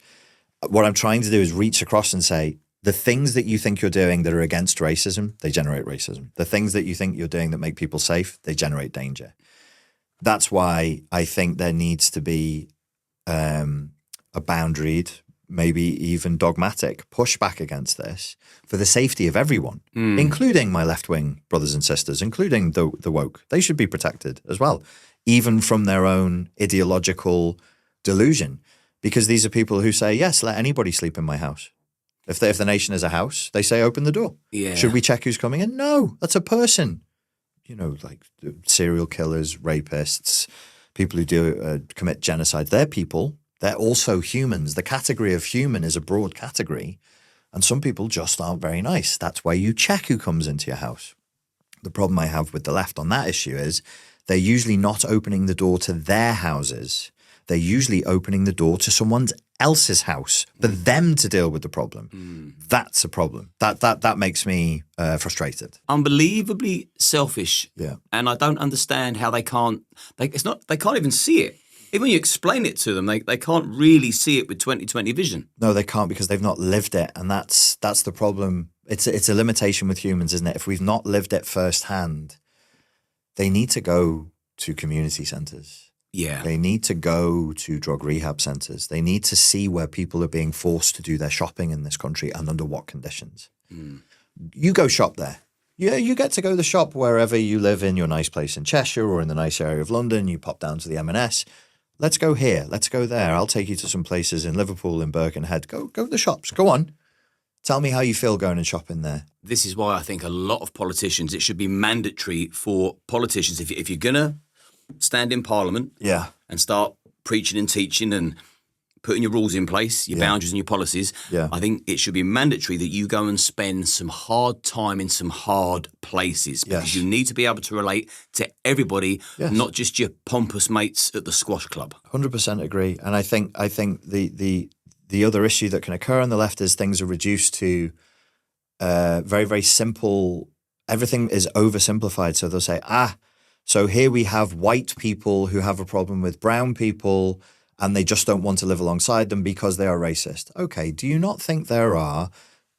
What I'm trying to do is reach across and say, the things that you think you're doing that are against racism, they generate racism. The things that you think you're doing that make people safe, they generate danger. That's why I think there needs to be a boundaried, maybe even dogmatic pushback against this for the safety of everyone, including my left-wing brothers and sisters, including the woke. They should be protected as well, even from their own ideological delusion, because these are people who say, yes, let anybody sleep in my house. If the nation is a house, they say, open the door. Yeah. Should we check who's coming in? No, that's a person. You know, like serial killers, rapists, people who commit genocide. They're people. They're also humans. The category of human is a broad category, and some people just aren't very nice. That's why you check who comes into your house. The problem I have with the left on that issue is they're usually not opening the door to their houses. They're usually opening the door to someone else's house for them to deal with the problem. That's a problem. That makes me frustrated. Unbelievably selfish. Yeah. And I don't understand how they can't even see it. Even when you explain it to them, they can't really see it with 20/20 vision. No, they can't because they've not lived it, and that's the problem. It's a limitation with humans, isn't it? If we've not lived it firsthand, they need to go to community centres. Yeah. They need to go to drug rehab centres. They need to see where people are being forced to do their shopping in this country and under what conditions. You go shop there. Yeah, you get to go to the shop wherever you live in your nice place in Cheshire or in the nice area of London. You pop down to the M&S. Let's go here. Let's go there. I'll take you to some places in Liverpool, in Birkenhead. Go to the shops. Go on. Tell me how you feel going and shopping there. This is why I think a lot of politicians, it should be mandatory for politicians, if you're going to stand in Parliament and start preaching and teaching and putting your rules in place, your boundaries and your policies, I think it should be mandatory that you go and spend some hard time in some hard places because you need to be able to relate to everybody, not just your pompous mates at the squash club. 100% agree. And I think the other issue that can occur on the left is things are reduced to very, very simple. Everything is oversimplified. So they'll say, so here we have white people who have a problem with brown people and they just don't want to live alongside them because they are racist. Okay, do you not think there are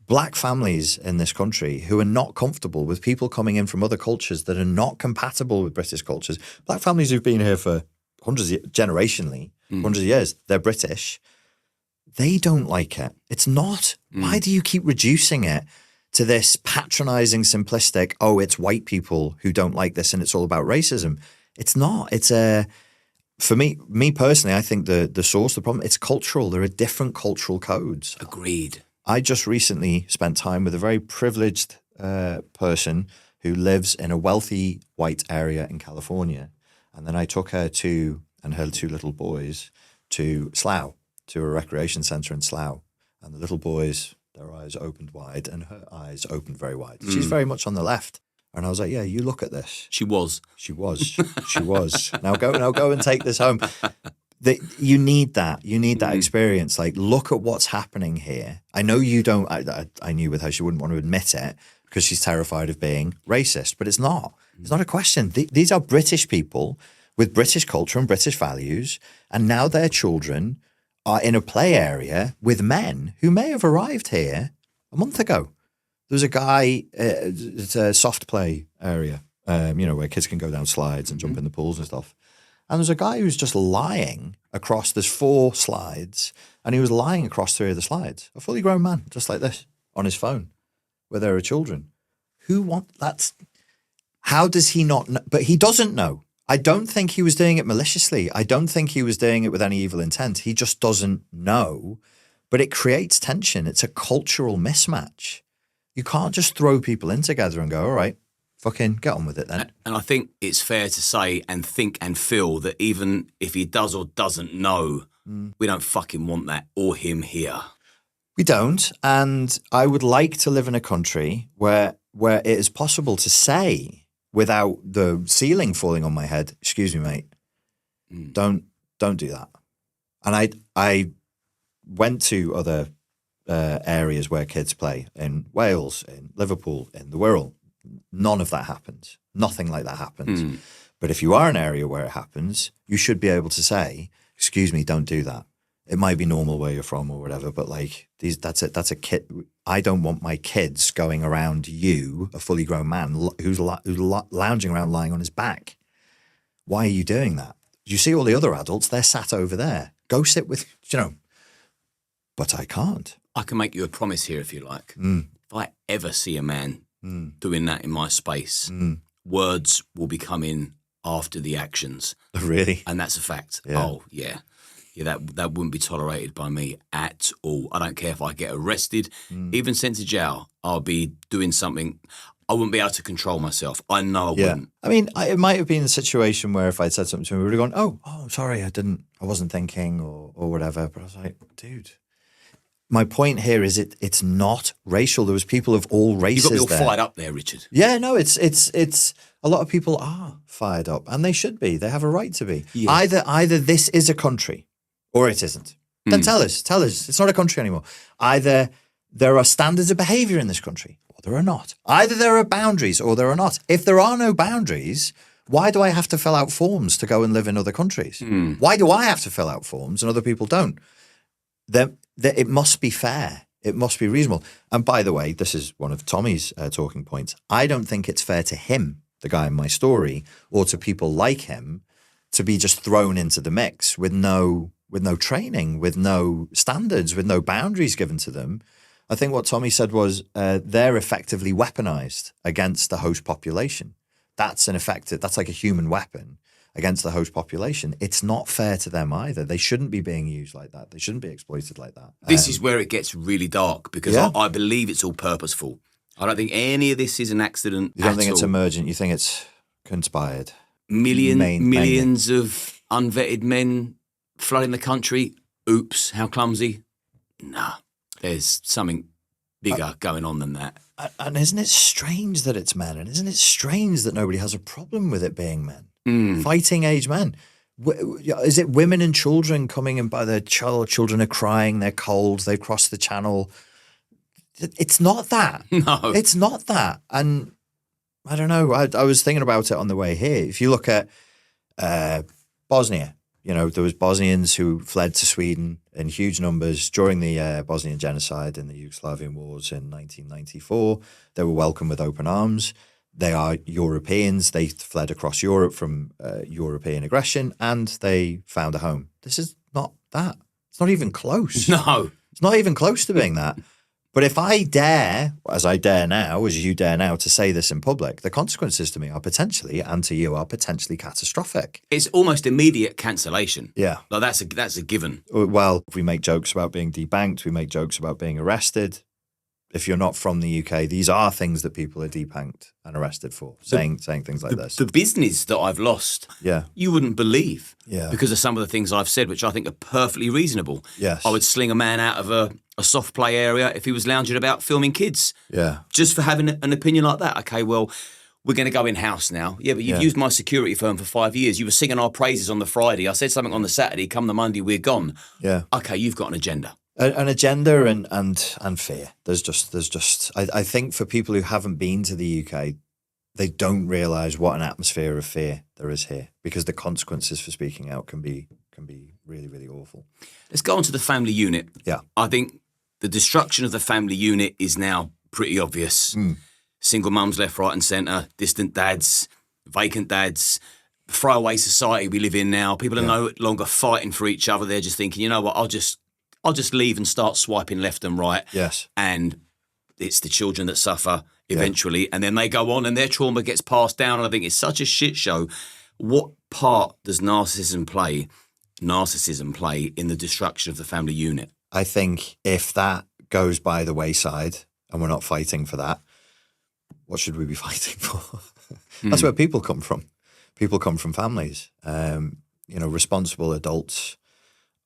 black families in this country who are not comfortable with people coming in from other cultures that are not compatible with British cultures? Black families who've been here for hundreds of years, they're British. They don't like it. It's not. Why do you keep reducing it to this patronizing, simplistic, it's white people who don't like this and it's all about racism? It's not. It's for me personally, I think the source of the problem, it's cultural. There are different cultural codes. Agreed. I just recently spent time with a very privileged person who lives in a wealthy white area in California. And then I took her and her two little boys to Slough, to a recreation centre in Slough. And the little boys, their eyes opened wide and her eyes opened very wide. She's very much on the left. And I was like, you look at this. She was. Now go and take this home. You need that. You need that experience. Like, look at what's happening here. I know you don't. I knew with her she wouldn't want to admit it because she's terrified of being racist. But it's not. It's not a question. These are British people with British culture and British values. And now their children are in a play area with men who may have arrived here a month ago. There's a guy, it's a soft play area, where kids can go down slides and jump in the pools and stuff. And there's a guy who's just lying across, there's 4 slides, and he was lying across 3 of the slides. A fully grown man, just like this, on his phone, where there are children. How does he not know? But he doesn't know. I don't think he was doing it maliciously. I don't think he was doing it with any evil intent. He just doesn't know. But it creates tension. It's a cultural mismatch. You can't just throw people in together and go, all right, fucking get on with it then. And I think it's fair to say and think and feel that even if he does or doesn't know, we don't fucking want that or him here. We don't. And I would like to live in a country where it is possible to say without the ceiling falling on my head, excuse me, mate, don't do that. And I went to other areas where kids play in Wales, in Liverpool, in the Wirral. None of that happens. Nothing like that happens. But if you are an area where it happens, you should be able to say, excuse me, don't do that. It might be normal where you're from or whatever, but like that's a kid. I don't want my kids going around you, a fully grown man who's lounging around lying on his back. Why are you doing that? You see all the other adults, they're sat over there. Go sit with, but I can't. I can make you a promise here if you like. If I ever see a man doing that in my space, words will be coming after the actions. Really? And that's a fact. Yeah. Oh, yeah. Yeah, that wouldn't be tolerated by me at all. I don't care if I get arrested, even sent to jail. I'll be doing something. I wouldn't be able to control myself. I know I wouldn't. I mean, it might have been a situation where if I'd said something to him, we would have gone, oh, sorry, I wasn't thinking or whatever. But I was like, dude, my point here is it's not racial. There was people of all races there. You got me all fired up there, Richard. Yeah, no, it's a lot of people are fired up, and they should be. They have a right to be. Yeah. Either this is a country or it isn't. Then tell us. It's not a country anymore. Either there are standards of behavior in this country or there are not. Either there are boundaries or there are not. If there are no boundaries, why do I have to fill out forms to go and live in other countries? Why do I have to fill out forms and other people don't? It must be fair. It must be reasonable. And by the way, this is one of Tommy's talking points. I don't think it's fair to him, the guy in my story, or to people like him to be just thrown into the mix with no training, with no standards, with no boundaries given to them. I think what Tommy said was they're effectively weaponized against the host population. That's like a human weapon against the host population. It's not fair to them either. They shouldn't be being used like that. They shouldn't be exploited like that. This is where it gets really dark because I believe it's all purposeful. I don't think any of this is an accident. You don't think it's emergent? You think it's conspired? Millions of unvetted men flooding the country. Oops, how clumsy. Nah, there's something bigger going on than that. And isn't it strange that it's men? And isn't it strange that nobody has a problem with it being men? Fighting age men. Is it women and children coming in by their children are crying, they're cold, they've crossed the channel? It's not that. No. It's not that. And I don't know. I was thinking about it on the way here. If you look at Bosnia, there was Bosnians who fled to Sweden in huge numbers during the Bosnian genocide in the Yugoslavian wars in 1994. They were welcomed with open arms. They are Europeans. They fled across Europe from European aggression, and they found a home. This is not that. It's not even close. No. It's not even close to being that. But if I dare, as you dare now, to say this in public, the consequences to me are potentially, and to you, are potentially catastrophic. It's almost immediate cancellation. Yeah. Like that's a given. Well, if we make jokes about being debanked, we make jokes about being arrested. If you're not from the UK, these are things that people are debanked and arrested for, saying things like this. The business that I've lost, you wouldn't believe, because of some of the things I've said, which I think are perfectly reasonable. Yes. I would sling a man out of a soft play area if he was lounging about filming kids. Yeah. Just for having an opinion like that. Okay, well, we're going to go in-house now. Yeah, but you've used my security firm for 5 years. You were singing our praises on the Friday. I said something on the Saturday. Come the Monday, we're gone. Yeah. Okay, you've got an agenda. An agenda and fear. There's just I think for people who haven't been to the UK, they don't realise what an atmosphere of fear there is here, because the consequences for speaking out can be really, really awful. Let's go on to the family unit. Yeah. I think the destruction of the family unit is now pretty obvious. Single mums left, right and centre, distant dads, vacant dads, throwaway society we live in now. People are no longer fighting for each other. They're just thinking, you know what, I'll just leave and start swiping left and right. Yes. And it's the children that suffer eventually. And then they go on and their trauma gets passed down. And I think it's such a shit show. What part does narcissism play in the destruction of the family unit? I think if that goes by the wayside and we're not fighting for that, what should we be fighting for? That's where people come from. People come from families. Responsible adults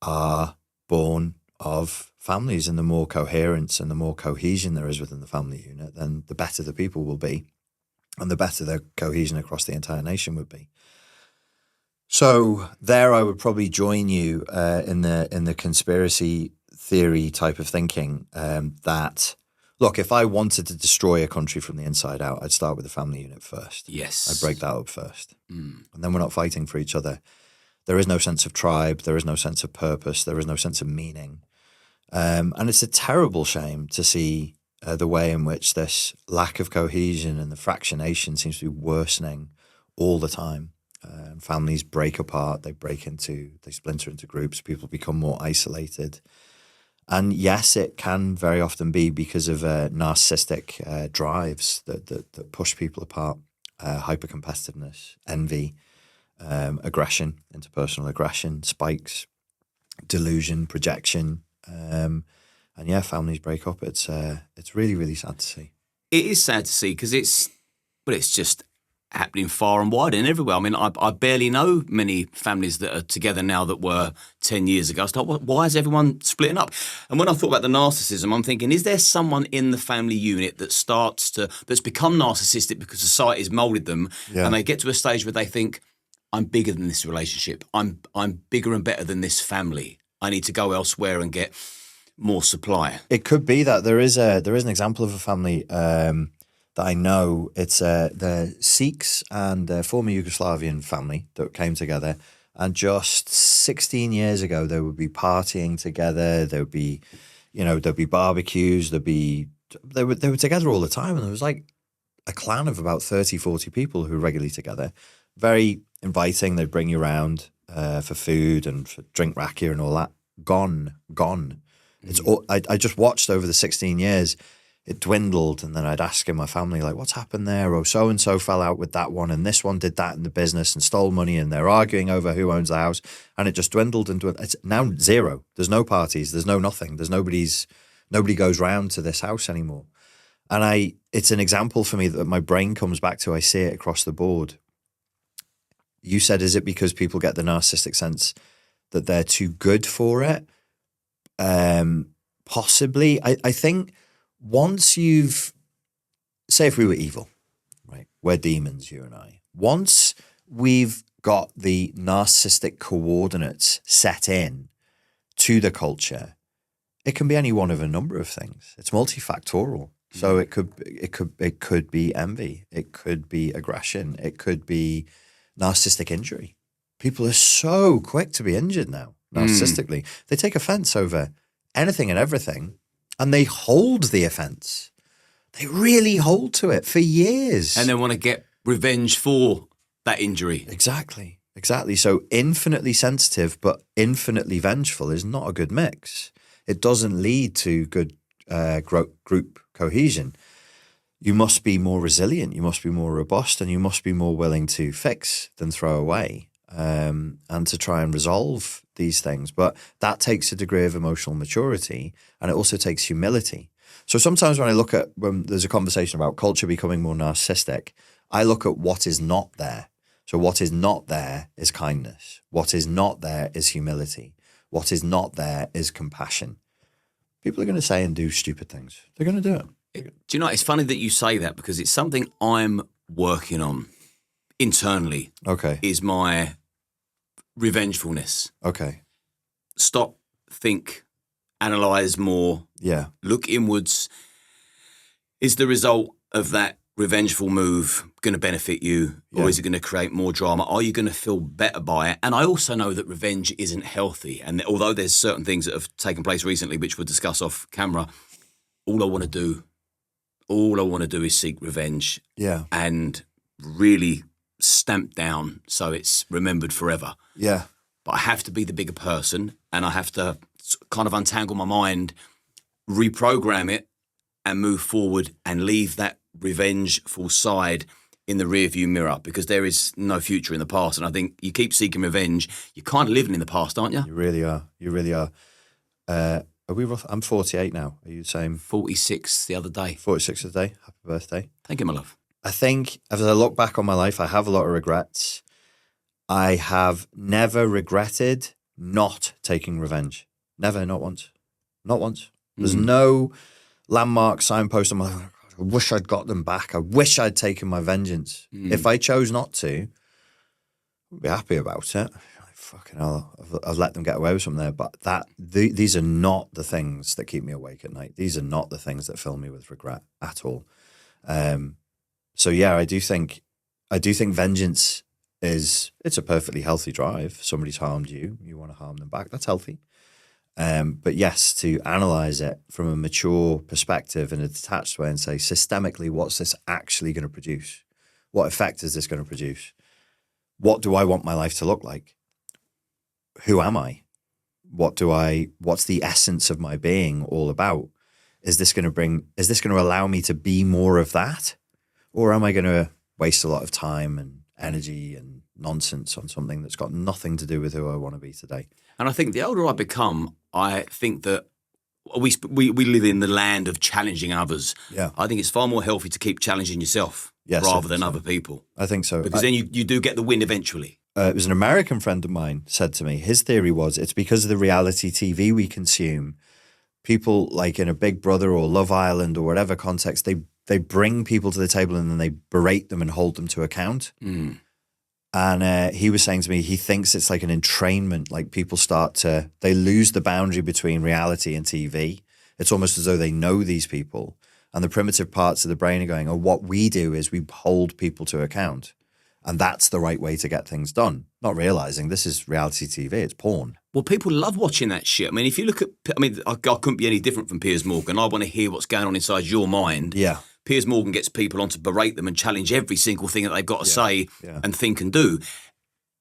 are born of families, and the more coherence and the more cohesion there is within the family unit, then the better the people will be, and the better the cohesion across the entire nation would be. So there, I would probably join you in the conspiracy theory type of thinking. That look, if I wanted to destroy a country from the inside out, I'd start with the family unit first. Yes, I'd break that up first, and then we're not fighting for each other. There is no sense of tribe. There is no sense of purpose. There is no sense of meaning. And it's a terrible shame to see the way in which this lack of cohesion and the fractionation seems to be worsening all the time. Families break apart. They splinter into groups. People become more isolated. And yes, it can very often be because of narcissistic drives that push people apart, hyper-competitiveness, envy, aggression, interpersonal aggression, spikes, delusion, projection, and families break up. It's really, really sad to see. It is sad to see because it's just happening far and wide and everywhere. I mean, I barely know many families that are together now that were 10 years ago. It's like, why is everyone splitting up? And when I thought about the narcissism, I'm thinking, is there someone in the family unit that's become narcissistic because society's moulded them, and they get to a stage where they think, I'm bigger than this relationship. I'm bigger and better than this family. I need to go elsewhere and get more supply. It could be that there is an example of a family that I know. It's the Sikhs and the former Yugoslavian family that came together, and just 16 years ago they would be partying together. There would be, there'd be barbecues. They were together all the time, and there was like a clan of about 30, 40 people who were regularly together. Very inviting. They'd bring you around for food and for drink rakia and all that. Gone. It's all, I just watched over the 16 years. It dwindled, and then I'd ask in my family, like, what's happened there? Oh, so-and-so fell out with that one, and this one did that in the business and stole money, and they're arguing over who owns the house, and it just dwindled and dwindled. It's now zero. There's no parties. There's no nothing. There's nobody goes round to this house anymore. And it's an example for me that my brain comes back to. I see it across the board. You said, is it because people get the narcissistic sense that they're too good for it? Possibly. I think once say if we were evil, right? We're demons, you and I. Once we've got the narcissistic coordinates set in to the culture, it can be any one of a number of things. It's multifactorial. So it could be envy. It could be aggression. It could be narcissistic injury. People are so quick to be injured now, narcissistically. They take offense over anything and everything, and they hold the offense. They really hold to it for years. And they want to get revenge for that injury. Exactly. So infinitely sensitive but infinitely vengeful is not a good mix. It doesn't lead to good group cohesion. You must be more resilient, you must be more robust, and you must be more willing to fix than throw away, and to try and resolve these things. But that takes a degree of emotional maturity, and it also takes humility. So sometimes when there's a conversation about culture becoming more narcissistic, I look at what is not there. So what is not there is kindness. What is not there is humility. What is not there is compassion. People are going to say and do stupid things. They're going to do it. Do you know, it's funny that you say that because it's something I'm working on internally. Okay. Is my revengefulness. Okay. Stop, think, analyze more. Yeah. Look inwards. Is the result of that revengeful move going to benefit you, or is it going to create more drama? Are you going to feel better by it? And I also know that revenge isn't healthy. And although there's certain things that have taken place recently, which we'll discuss off camera, all I want to do is seek revenge. Yeah. And really stamp down so it's remembered forever. Yeah. But I have to be the bigger person, and I have to kind of untangle my mind, reprogram it, and move forward and leave that revengeful side in the rearview mirror, because there is no future in the past. And I think you keep seeking revenge, you're kind of living in the past, aren't you? You really are. You really are. Are we rough? I'm 48 now. Are you the same? 46 the other day. 46 of the day. Happy birthday. Thank you, my love. I think as I look back on my life, I have a lot of regrets. I have never regretted not taking revenge. Never, not once. Not once. There's no landmark signpost on my life. I wish I'd got them back. I wish I'd taken my vengeance. If I chose not to, I'd be happy about it. Fucking hell, I've let them get away with something there. But these are not the things that keep me awake at night. These are not the things that fill me with regret at all. So yeah, I do think vengeance it's a perfectly healthy drive. Somebody's harmed you, you want to harm them back. That's healthy. But yes, to analyze it from a mature perspective in a detached way and say, systemically, what's this actually going to produce? What effect is this going to produce? What do I want my life to look like? Who am I? What's the essence of my being all about? Is this going to allow me to be more of that? Or am I going to waste a lot of time and energy and nonsense on something that's got nothing to do with who I want to be today? And I think the older I become, I think that we live in the land of challenging others. Yeah. I think it's far more healthy to keep challenging yourself Yes, rather than so. other people. I think so. Because then you do get the win eventually. It was an American friend of mine said to me, his theory was it's because of the reality TV we consume. People like in a Big Brother or Love Island or whatever context, they bring people to the table and then they berate them and hold them to account. Mm. And he was saying to me, he thinks it's like an entrainment, like people they lose the boundary between reality and TV. It's almost as though they know these people. And the primitive parts of the brain are going, oh, what we do is we hold people to account. And that's the right way to get things done. Not realizing this is reality TV, it's porn. Well, people love watching that shit. I mean, if you look at, I couldn't be any different from Piers Morgan. I want to hear what's going on inside your mind. Yeah. Piers Morgan gets people on to berate them and challenge every single thing that they've got to say and think and do,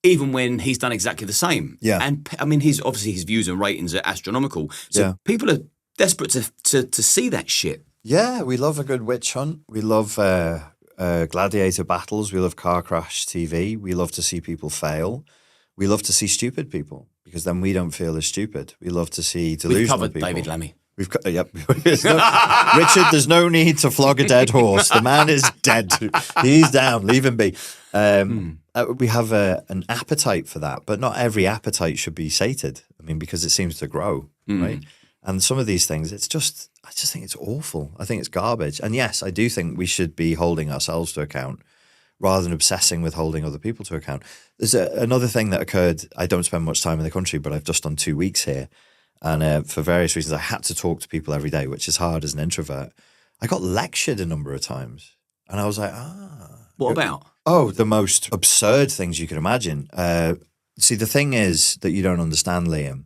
even when he's done exactly the same. Yeah. And I mean, his views and ratings are astronomical. So people are desperate to see that shit. Yeah, we love a good witch hunt. We love gladiator battles. We love car crash TV. We love to see people fail. We love to see stupid people because then we don't feel as stupid. We love to see delusional We've covered people. David Lammy. Yep. Richard, there's no need to flog a dead horse. The man is dead. He's down. Leave him be. We have an appetite for that, but not every appetite should be sated. I mean, because it seems to grow, right? And some of these things, I just think it's awful. I think it's garbage. And yes, I do think we should be holding ourselves to account rather than obsessing with holding other people to account. There's another thing that occurred. I don't spend much time in the country, but I've just done 2 weeks here. And for various reasons, I had to talk to people every day, which is hard as an introvert. I got lectured a number of times. And I was like, What about? Oh, the most absurd things you can imagine. See, the thing is that you don't understand, Liam,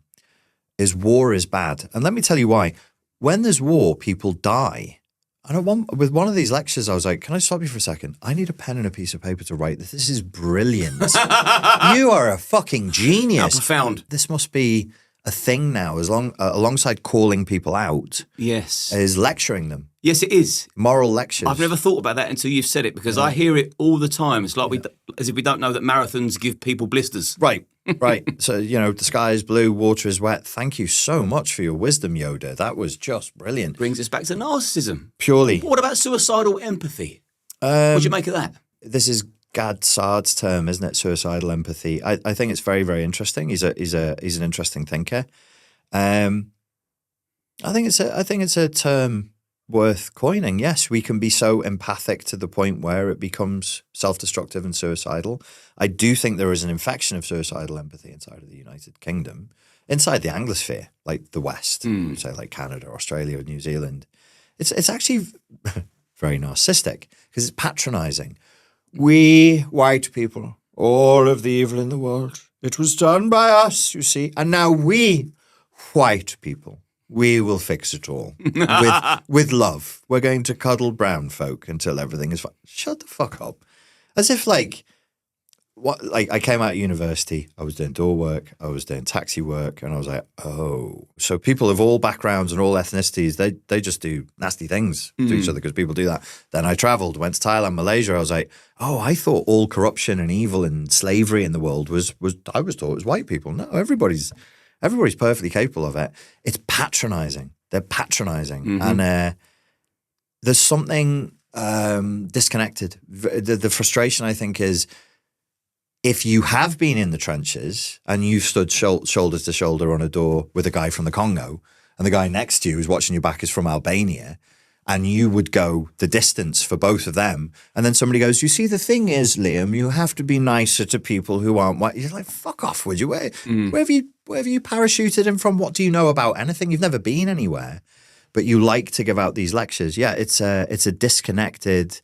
is war is bad. And let me tell you why. When there's war, people die. And with one of these lectures, I was like, can I stop you for a second? I need a pen and a piece of paper to write this. This is brilliant. You are a fucking genius. How profound. This must be a thing now, alongside calling people out. Yes. Is lecturing them. Yes, it is. Moral lectures. I've never thought about that until you've said it because I hear it all the time. It's like as if we don't know that marathons give people blisters. Right. So, the sky is blue, water is wet. Thank you so much for your wisdom, Yoda. That was just brilliant. Brings us back to narcissism. Purely. What about suicidal empathy? What do you make of that? This is 𝐃𝐨𝐧'𝐭's term, isn't it? Suicidal empathy. I think it's very, very interesting. He's an interesting thinker. I think it's a term worth coining. Yes, we can be so empathic to the point where it becomes self-destructive and suicidal. I do think there is an infection of suicidal empathy inside of the United Kingdom, inside the Anglosphere, like the West, say like Canada, Australia, New Zealand. It's actually very narcissistic because it's patronizing. We white people, all of the evil in the world, it was done by us, you see, and now we white people, we will fix it all with love. We're going to cuddle brown folk until everything is fine. Shut the fuck up. As if I came out of university, I was doing door work, I was doing taxi work, and I was like, oh. So people of all backgrounds and all ethnicities, they just do nasty things to each other because people do that. Then I traveled, went to Thailand, Malaysia. I was like, oh, I thought all corruption and evil and slavery in the world was I was taught it was white people. No, everybody's perfectly capable of it. It's patronizing. They're patronizing. And there's something disconnected. The frustration, I think, is if you have been in the trenches and you've stood shoulder to shoulder on a door with a guy from the Congo and the guy next to you who's watching your back is from Albania, and you would go the distance for both of them, and then somebody goes, you see, the thing is, Liam, you have to be nicer to people who aren't white. You're like, fuck off, would you? Where have you parachuted in from? What do you know about anything? You've never been anywhere, but you like to give out these lectures. Yeah, it's a disconnected,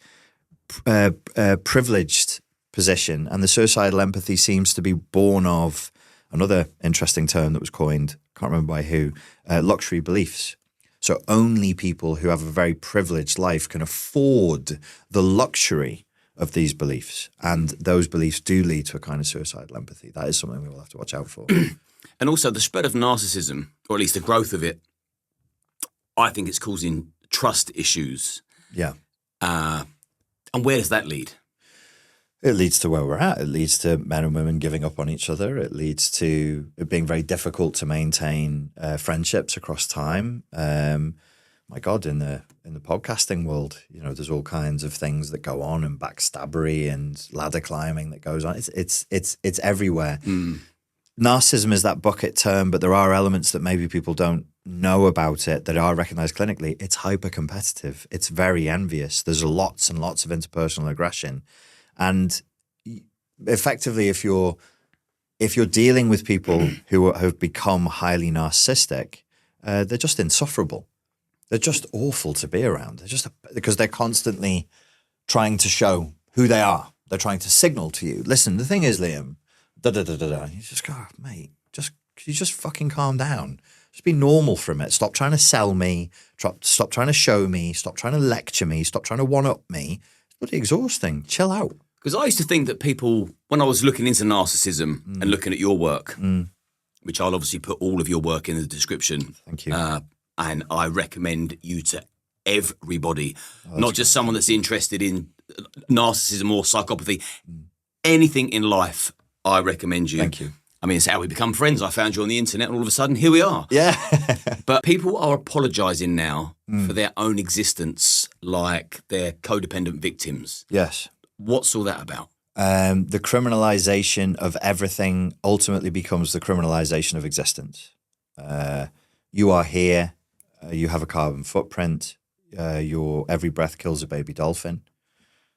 privileged position, and the suicidal empathy seems to be born of another interesting term that was coined, can't remember by who, luxury beliefs. So only people who have a very privileged life can afford the luxury of these beliefs, and those beliefs do lead to a kind of suicidal empathy. That is something we will have to watch out for. And also the spread of narcissism, or at least the growth of it, I think it's causing trust issues. Yeah. And where does that lead? It leads to where we're at. It leads to men and women giving up on each other. It leads to it being very difficult to maintain friendships across time. My God, in the podcasting world, you know, there's all kinds of things that go on, and backstabbery and ladder climbing that goes on. It's everywhere. Narcissism is that bucket term, but there are elements that maybe people don't know about it that are recognized clinically. It's hyper competitive. It's very envious. There's lots and lots of interpersonal aggression. And effectively, if you're dealing with people who have become highly narcissistic, they're just insufferable. They're just awful to be around. They're just because they're constantly trying to show who they are. They're trying to signal to you. Listen, the thing is, Liam, You just go, mate. You just fucking calm down. Just be normal for a minute. Stop trying to sell me. Stop trying to show me. Stop trying to lecture me. Stop trying to one-up me. Bloody exhausting. Chill out. Because I used to think that people, when I was looking into narcissism and looking at your work, which I'll obviously put all of your work in the description. Thank you. And I recommend you to everybody, not just someone that's interested in narcissism or psychopathy. Anything in life, I recommend you. Thank you. I mean, it's how we become friends. I found you on the internet and all of a sudden, here we are. Yeah. But people are apologising now for their own existence like they're codependent victims. Yes. What's all that about? The criminalisation of everything ultimately becomes the criminalisation of existence. You are here. You have a carbon footprint. Your every breath kills a baby dolphin.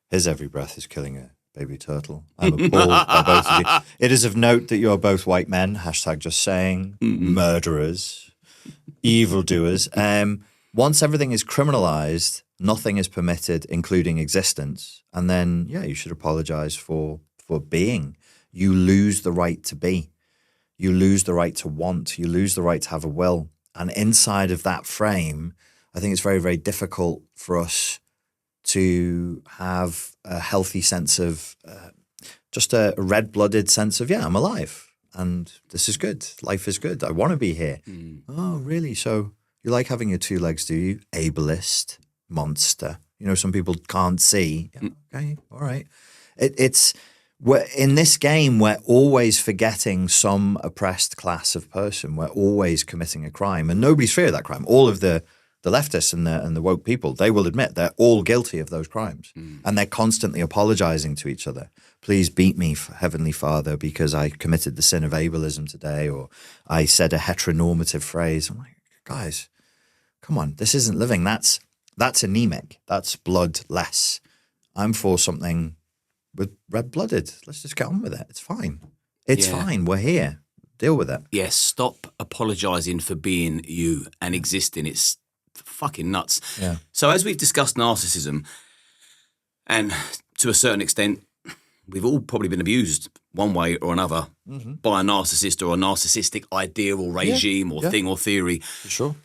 His every breath is killing a baby turtle. I'm appalled by both of you. It is of note that you're both white men, #JustSaying, murderers, evildoers. Once everything is criminalized, nothing is permitted, including existence. And then, yeah, you should apologize for being. You lose the right to be. You lose the right to want. You lose the right to have a will. And inside of that frame, I think it's very, very difficult for us to have a healthy sense of just a red-blooded sense of, yeah, I'm alive and this is good. Life is good. I want to be here. Oh, really? So you like having your two legs, do you? Ableist, monster. You know, some people can't see. Yeah, okay, all right. In this game, we're always forgetting some oppressed class of person. We're always committing a crime, and nobody's free of that crime. All of the leftists and the woke people, they will admit they're all guilty of those crimes. And they're constantly apologizing to each other. Please beat me, Heavenly Father, because I committed the sin of ableism today, or I said a heteronormative phrase. I'm like, guys, come on, this isn't living. That's anemic. That's bloodless. I'm for something with red-blooded. Let's just get on with it. It's fine. It's fine. We're here. Deal with it. Yes, stop apologising for being you and existing. It's fucking nuts. Yeah. So as we've discussed narcissism, and to a certain extent, we've all probably been abused one way or another by a narcissist or a narcissistic idea or regime or thing or theory. For sure.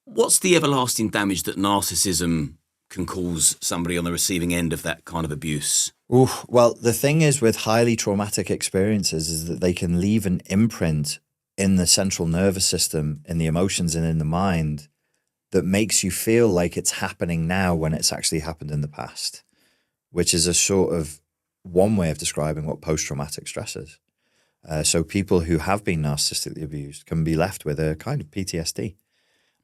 What's the everlasting damage that narcissism can cause somebody on the receiving end of that kind of abuse? Well, the thing is with highly traumatic experiences is that they can leave an imprint in the central nervous system, in the emotions and in the mind that makes you feel like it's happening now when it's actually happened in the past, which is a sort of one way of describing what post-traumatic stress is. So people who have been narcissistically abused can be left with a kind of PTSD.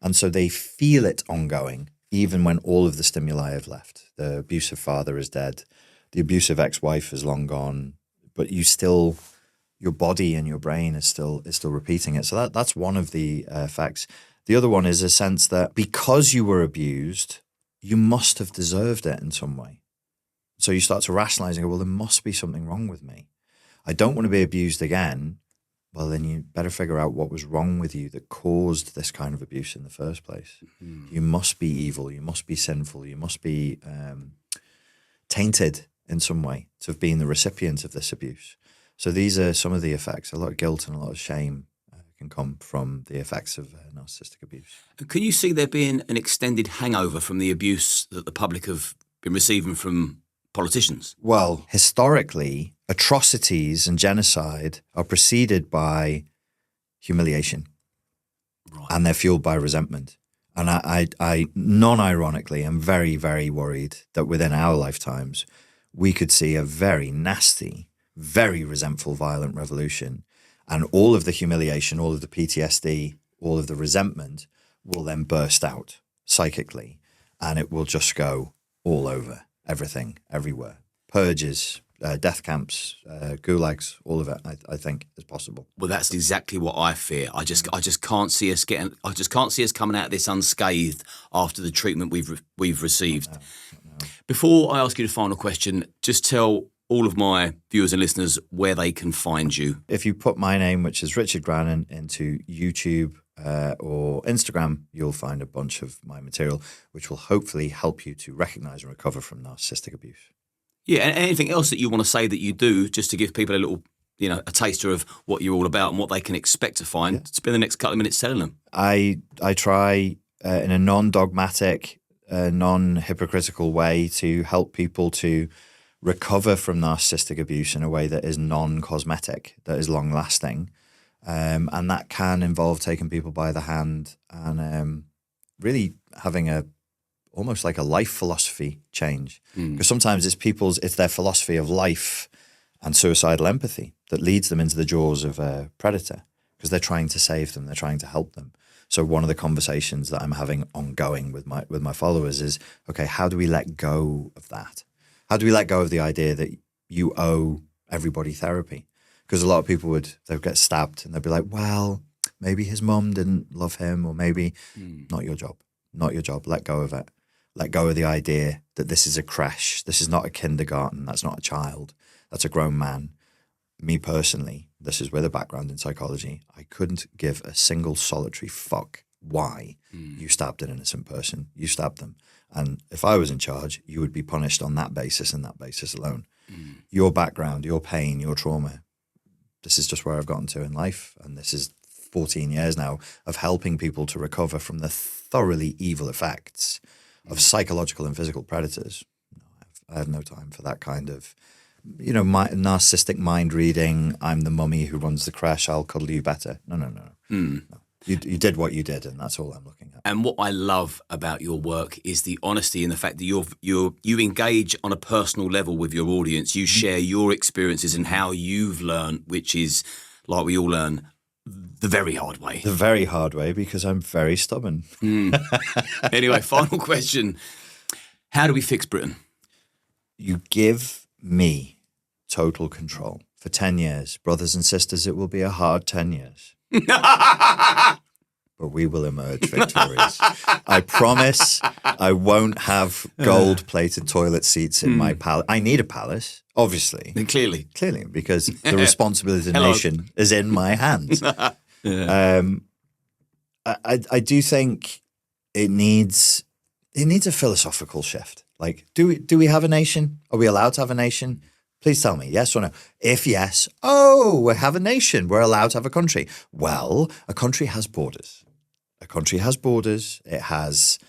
And so they feel it ongoing, even when all of the stimuli have left. The abusive father is dead. The abusive ex-wife is long gone, but your body and your brain is still repeating it. So that's one of the effects. The other one is a sense that because you were abused, you must have deserved it in some way. So you start to rationalize and go, well, there must be something wrong with me. I don't want to be abused again. Well, then you better figure out what was wrong with you that caused this kind of abuse in the first place. You must be evil. You must be sinful. You must be tainted in some way to have been the recipient of this abuse. So these are some of the effects. A lot of guilt and a lot of shame can come from the effects of narcissistic abuse. Can you see there being an extended hangover from the abuse that the public have been receiving from politicians? Well, historically, atrocities and genocide are preceded by humiliation. Right. And they're fueled by resentment. And I non-ironically, am very, very worried that within our lifetimes, we could see a very nasty, very resentful, violent revolution. And all of the humiliation, all of the PTSD, all of the resentment will then burst out psychically. And it will just go all over, everything, everywhere. Purges, death camps, gulags, all of it, I think is possible. Well, that's exactly what I fear. I just can't see us coming out of this unscathed after the treatment we've received. No. Before I ask you the final question, just tell all of my viewers and listeners where they can find you. If you put my name, which is Richard Grannon, into YouTube or Instagram, you'll find a bunch of my material, which will hopefully help you to recognize and recover from narcissistic abuse. Yeah, and anything else that you want to say that you do, just to give people a little, a taster of what you're all about and what they can expect to find. Spend the next couple of minutes telling them. I try in a non-dogmatic, non-hypocritical way to help people to recover from narcissistic abuse in a way that is non-cosmetic, that is long-lasting. And that can involve taking people by the hand and really having almost like a life philosophy change. Because sometimes it's their philosophy of life and suicidal empathy that leads them into the jaws of a predator, because they're trying to save them, they're trying to help them. So one of the conversations that I'm having ongoing with my followers is, okay, how do we let go of that? How do we let go of the idea that you owe everybody therapy? Because a lot of people they'll get stabbed and they'll be like, well, maybe his mum didn't love him, or maybe not your job. Not your job. Let go of it. Let go of the idea that this is a creche. This is not a kindergarten. That's not a child. That's a grown man. Me personally, this is with a background in psychology, I couldn't give a single solitary fuck why you stabbed an innocent person. You stabbed them. And if I was in charge, you would be punished on that basis and that basis alone. Your background, your pain, your trauma, this is just where I've gotten to in life. And this is 14 years now of helping people to recover from the thoroughly evil effects of psychological and physical predators. I have no time for that kind of, narcissistic mind reading. I'm the mummy who runs the creche. I'll cuddle you better. No. You did what you did, and that's all I'm looking at. And what I love about your work is the honesty and the fact that you engage on a personal level with your audience. You share your experiences and how you've learned, which is, like we all learn, the very hard way. The very hard way, because I'm very stubborn. Anyway, final question. How do we fix Britain? You give me total control for 10 years. Brothers and sisters, it will be a hard 10 years. But we will emerge victorious. I promise I won't have gold-plated toilet seats in my palace. I need a palace, obviously. Clearly, because the responsibility of the nation is in my hands. I do think it needs a philosophical shift. Like, do we have a nation? Are we allowed to have a nation? Please tell me, yes or no? If yes, we have a nation. We're allowed to have a country. Well, a country has borders. A country has borders. It has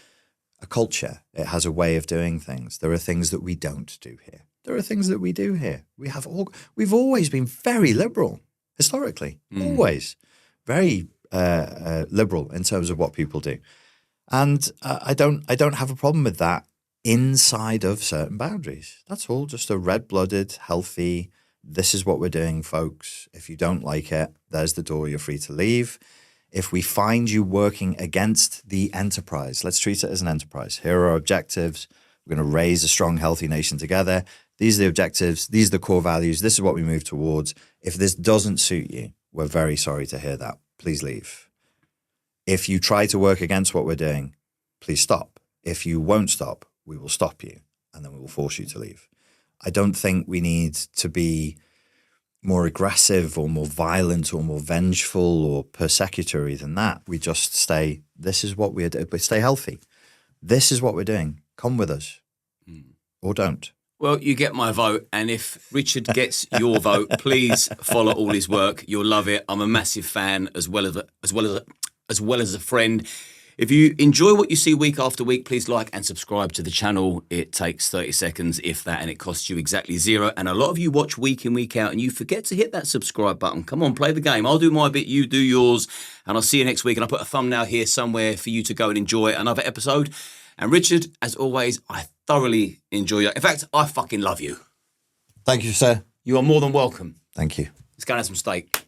a culture. It has a way of doing things. There are things that we don't do here. There are things that we do here. We've always been very liberal, historically. Always. Very liberal in terms of what people do. And I don't have a problem with that inside of certain boundaries. That's all. Just a red-blooded, healthy, this is what we're doing, folks. If you don't like it, there's the door. You're free to leave. If we find you working against the enterprise, let's treat it as an enterprise. Here are our objectives. We're going to raise a strong, healthy nation together. These are the objectives. These are the core values. This is what we move towards. If this doesn't suit you, we're very sorry to hear that. Please leave. If you try to work against what we're doing, please stop. If you won't stop, we will stop you, and then we will force you to leave. I don't think we need to be more aggressive or more violent or more vengeful or persecutory than that. We just stay, this is what we're doing, but stay healthy. This is what we're doing. Come with us or don't. Well, you get my vote, and if Richard gets your vote, please follow all his work. You'll love it. I'm a massive fan as well as a friend. If you enjoy what you see week after week, please like and subscribe to the channel. It takes 30 seconds, if that, and it costs you exactly zero. And a lot of you watch week in, week out, and you forget to hit that subscribe button. Come on, play the game. I'll do my bit, you do yours, and I'll see you next week. And I'll put a thumbnail here somewhere for you to go and enjoy another episode. And Richard, as always, I thoroughly enjoy you. In fact, I fucking love you. Thank you, sir. You are more than welcome. Thank you. Let's go and have some steak.